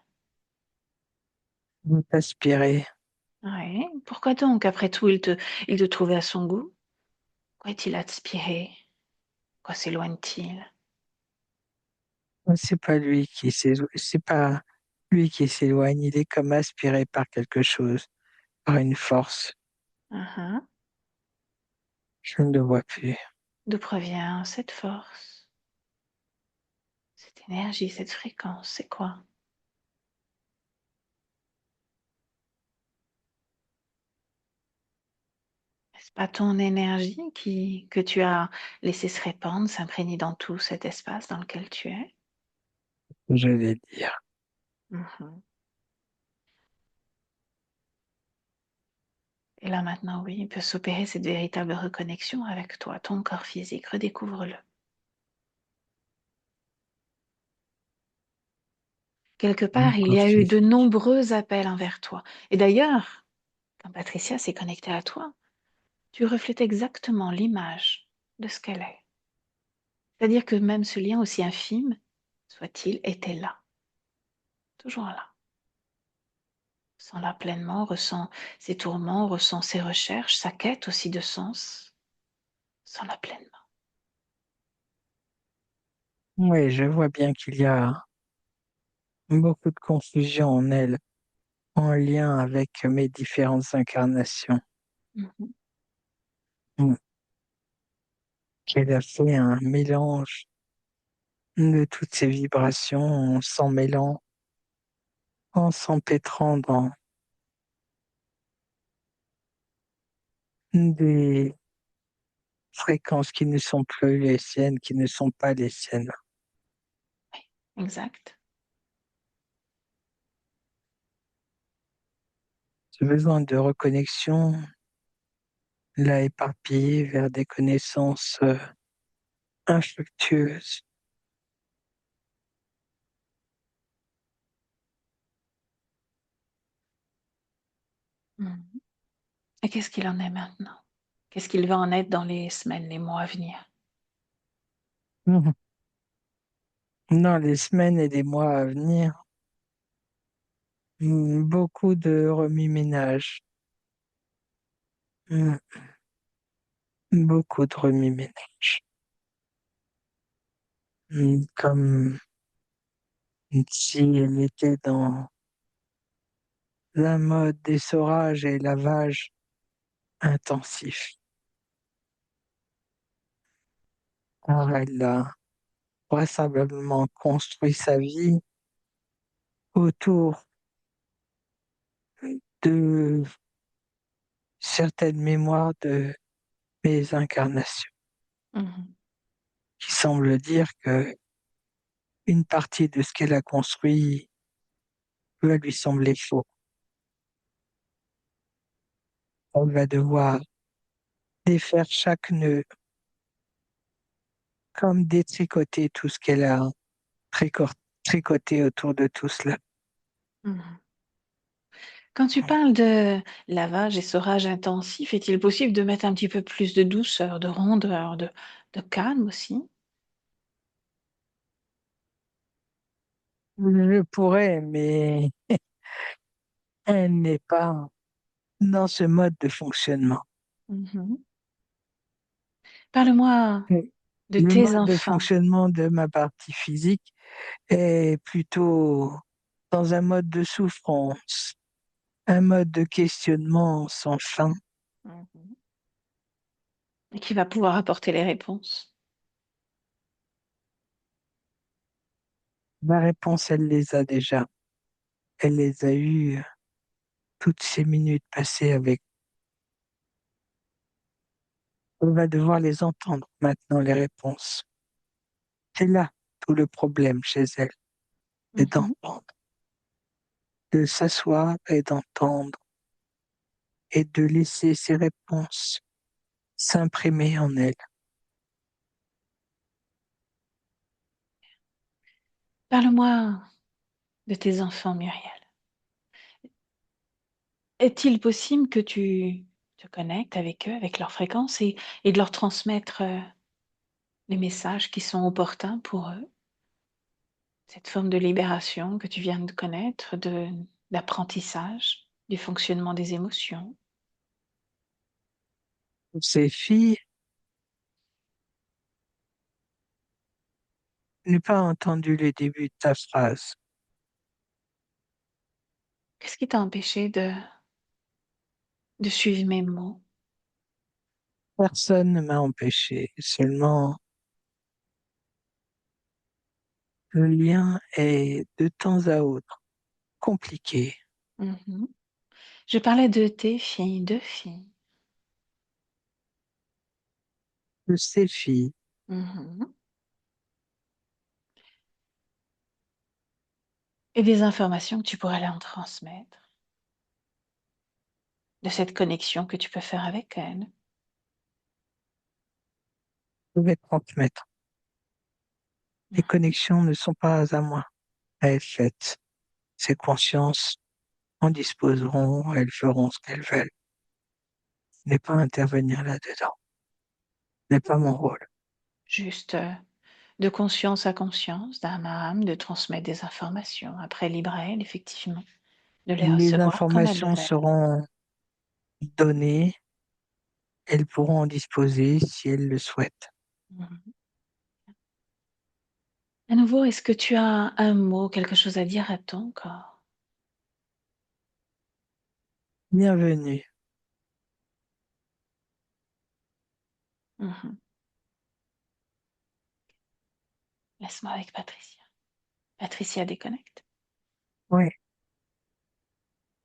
Il est aspiré. Oui. Pourquoi donc, après tout, il te trouvait à son goût? Pourquoi est-il aspiré? Pourquoi s'éloigne-t-il? C'est pas lui qui s'éloigne, il est comme aspiré par quelque chose, par une force. Mhm. Je ne le vois plus. D'où provient cette force, cette énergie, cette fréquence? C'est quoi? N'est-ce pas ton énergie que tu as laissé se répandre, s'imprégner dans tout cet espace dans lequel tu es? Je vais dire. Mhm. Et là maintenant, oui, il peut s'opérer cette véritable reconnexion avec toi, ton corps physique. Redécouvre-le. Quelque Mon part, il y corps a eu de physique. nombreux appels envers toi. Et d'ailleurs, quand Patricia s'est connectée à toi, tu reflètes exactement l'image de ce qu'elle est. C'est-à-dire que même ce lien aussi infime soit-il était là, toujours là. Ressens-la pleinement, ressens ses tourments, ressens ses recherches, sa quête aussi de sens. Ressens-la pleinement. Oui, je vois bien qu'il y a beaucoup de confusion en elle, en lien avec mes différentes incarnations. Mhm, Mm. Qu'elle a fait un mélange de toutes ces vibrations en s'en mêlant, en s'empêtrant dans des fréquences qui ne sont plus les siennes, qui ne sont pas les siennes. exact. Ce besoin de reconnexion l'a éparpillé vers des connaissances infructueuses. Mhm. Et qu'est-ce qu'il en est maintenant? Qu'est-ce qu'il va en être dans les semaines, les mois à venir? Mhm. Dans les semaines et les mois à venir, beaucoup de remue-ménage, mm, beaucoup de remue-ménage. Comme si elle était dans la mode d'essorage et lavage intensif. Car elle a vraisemblablement construit sa vie autour de certaines mémoires de mes incarnations, Mhm. qui semblent dire que une partie de ce qu'elle a construit va lui sembler faux. Elle va devoir défaire chaque nœud, comme détricoter tout ce qu'elle a tricor- tricoté autour de tout cela. Mhm. Quand tu parles de lavage et serrage intensif, est-il possible de mettre un petit peu plus de douceur, de rondeur, de calme aussi? Je pourrais, mais elle n'est pas dans ce mode de fonctionnement. Mhm. Parle-moi Et de le tes mode de enfants. fonctionnement de ma partie physique est plutôt dans un mode de souffrance, un mode de questionnement sans fin. Mhm. Et qui va pouvoir apporter les réponses. La réponse, elle les a déjà. Elle les a eues toutes ces minutes passées avec. On va devoir les entendre maintenant, les réponses. C'est là tout le problème chez elle, c'est Mhm. d'entendre, de s'asseoir et d'entendre et de laisser ces réponses s'imprimer en elle. Parle-moi de tes enfants, Muriel. Est-il possible que tu te connectes avec eux, avec leur fréquence et de leur transmettre les messages qui sont opportuns pour eux? Cette forme de libération que tu viens de connaître, d'apprentissage du fonctionnement des émotions. Ces filles, je n'ai pas entendu le début de ta phrase. Qu'est-ce qui t'a empêché de suivre mes mots? Personne ne m'a empêché, seulement le lien est de temps à autre compliqué. Mhm. Je parlais de tes filles, deux filles. De ces filles, Mhm. Et des informations que tu pourrais leur transmettre, de cette connexion que tu peux faire avec elles. je vais transmettre. Les Mhm. connexions ne sont pas à moi, elles sont faites. Ces consciences en disposeront, elles feront ce qu'elles veulent. Je n'ai pas à intervenir là-dedans. Ce n'est pas mon rôle. Juste de conscience à conscience, d'âme à âme, de transmettre des informations. Après, libre à elles, effectivement, de les Les recevoir comme elles le informations veulent. seront données, elles pourront en disposer si elles le souhaitent. Mhm. À nouveau, est-ce que tu as un mot, quelque chose à dire à ton corps? Bienvenue. Mhm. Laisse-moi avec Patricia. Patricia déconnecte. Oui,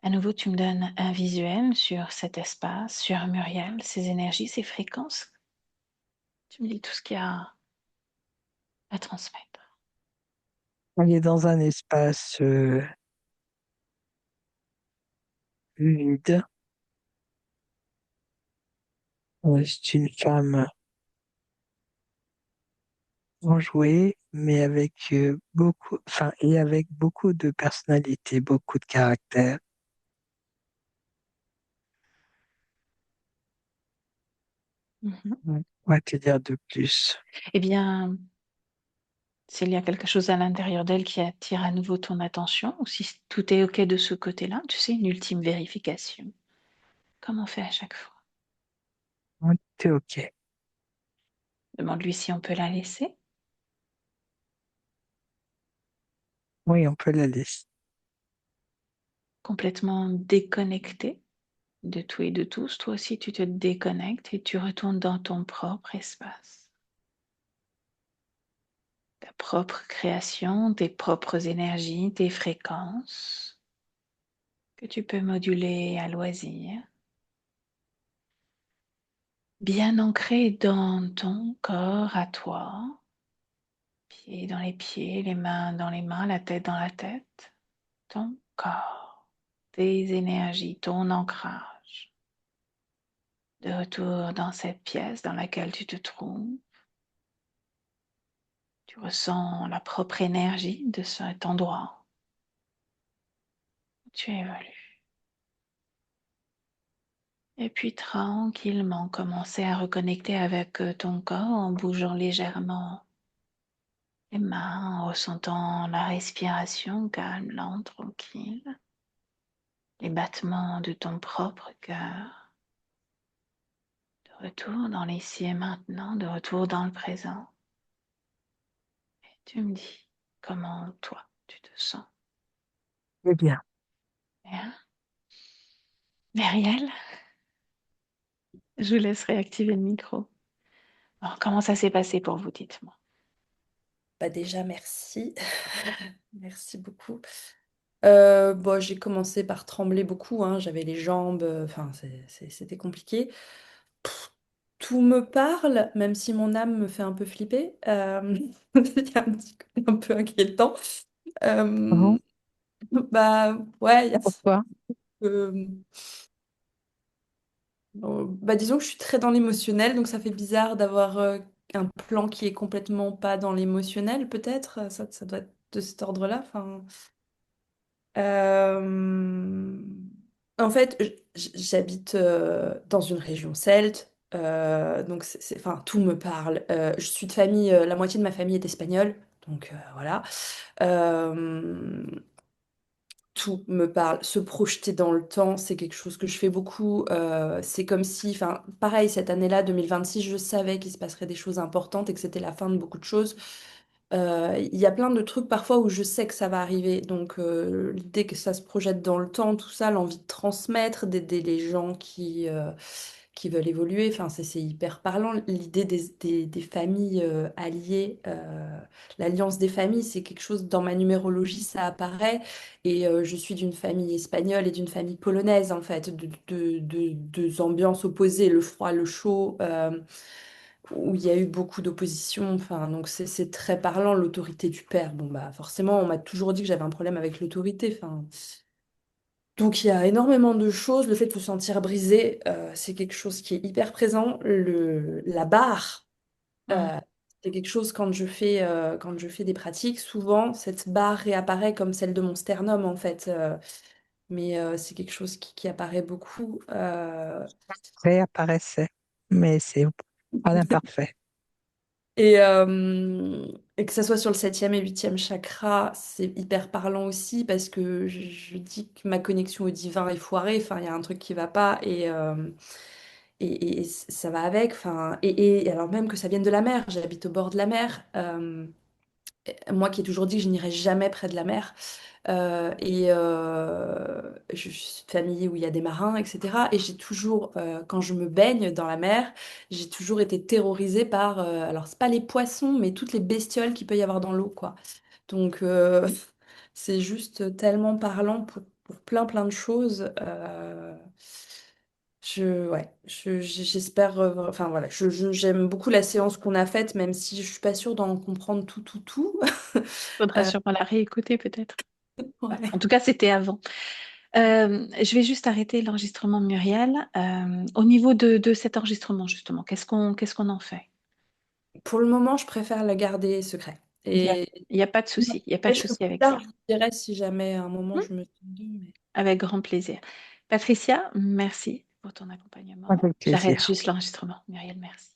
À nouveau, tu me donnes un visuel sur cet espace, sur Muriel, ses énergies, ses fréquences. Tu me dis tout ce qu'il y a à transmettre. on est dans un espace vide. C'est une femme enjouée, mais avec beaucoup, enfin, et avec beaucoup de personnalité, beaucoup de caractère. Mhm. Ouais. On va te dire de plus. Eh bien, s'il y a quelque chose à l'intérieur d'elle qui attire à nouveau ton attention, ou si tout est OK de ce côté-là, tu sais, une ultime vérification, comme on fait à chaque fois. Ouais, t'es OK. Demande-lui si on peut la laisser, Oui, on peut la laisser. complètement déconnectée de tout et de tous. Toi aussi, tu te déconnectes et tu retournes dans ton propre espace, ta propre création, tes propres énergies, tes fréquences que tu peux moduler à loisir, bien ancré dans ton corps à toi, pieds dans les pieds, les mains dans les mains, la tête dans la tête, ton corps, tes énergies, ton ancrage. De retour dans cette pièce dans laquelle tu te trouves, tu ressens la propre énergie de cet endroit où tu évolues. Et puis tranquillement commencer à reconnecter avec ton corps en bougeant légèrement les mains, en ressentant la respiration calme, lente, tranquille, les battements de ton propre cœur, de retour dans l'ici et maintenant, de retour dans le présent. Et tu me dis comment toi tu te sens. Eh bien, Bien. Myriel, je vous laisse réactiver le micro. Alors, comment ça s'est passé pour vous, dites-moi. Bah déjà, merci. Merci beaucoup. Bon, j'ai commencé par trembler beaucoup, hein. J'avais les jambes, enfin, c'était compliqué. Tout me parle, même si mon âme me fait un peu flipper. Il y a un petit côté un peu inquiétant. mhm. Euh, Bah ouais, il y a Pourquoi? euh, bah disons que je suis très dans l'émotionnel, donc ça fait bizarre d'avoir un plan qui est complètement pas dans l'émotionnel, peut-être. Ça doit être de cet ordre-là. Enfin, euh, en fait, j'habite dans une région celte, donc enfin, tout me parle. Je suis de famille, la moitié de ma famille est espagnole, donc voilà. Euh, Tout me parle. Se projeter dans le temps, c'est quelque chose que je fais beaucoup. C'est comme si, enfin, pareil, cette année-là, 2026, je savais qu'il se passerait des choses importantes et que c'était la fin de beaucoup de choses. Il y a plein de trucs parfois où je sais que ça va arriver. Donc, l'idée que ça se projette dans le temps, tout ça, l'envie de transmettre, d'aider les gens qui veulent évoluer, enfin, c'est hyper parlant. L'idée des familles alliées, l'alliance des familles, c'est quelque chose dans ma numérologie, ça apparaît. Et je suis d'une famille espagnole et d'une famille polonaise, en fait, deux ambiances opposées, le froid, le chaud. Où il y a eu beaucoup d'opposition, enfin, donc c'est très parlant, l'autorité du père. Bon, bah, forcément, on m'a toujours dit que j'avais un problème avec l'autorité, enfin. Donc, il y a énormément de choses. Le fait de se sentir brisé, c'est quelque chose qui est hyper présent. La barre, Hum. c'est quelque chose quand je fais des pratiques, souvent, cette barre réapparaît comme celle de mon sternum, en fait. Mais c'est quelque chose qui apparaît beaucoup. Réapparaissait, mais c'est pas l'imparfait. Et que ça soit sur le septième et huitième chakra, c'est hyper parlant aussi parce que je dis que ma connexion au divin est foirée. Enfin, il y a un truc qui va pas et ça va avec. Enfin, et alors même que ça vienne de la mer, j'habite au bord de la mer. Moi qui ai toujours dit que je n'irai jamais près de la mer. Je suis de famille où il y a des marins, etc. Et j'ai toujours, quand je me baigne dans la mer, j'ai toujours été terrorisée par, alors c'est pas les poissons, mais toutes les bestioles qu'il peut y avoir dans l'eau, quoi. Donc c'est juste tellement parlant pour plein plein de choses. Ouais, j'espère, enfin voilà, j'aime beaucoup la séance qu'on a faite, même si je suis pas sûre d'en comprendre tout. Faudra sûrement la réécouter peut-être. En Ouais. tout cas, c'était avant. Je vais juste arrêter l'enregistrement, Muriel. Au niveau de cet enregistrement, justement, qu'est-ce qu'on en fait? Pour le moment, je préfère la garder secret. Il n'y a, Et il y a pas de souci. Il n'y a pas de peut-être que souci plus avec ça. tard, je vous dirai si jamais à un moment Hmm. je me sens d'eux, mais Avec grand plaisir. Patricia, merci pour ton accompagnement. Avec J'arrête plaisir. juste l'enregistrement. Muriel, merci.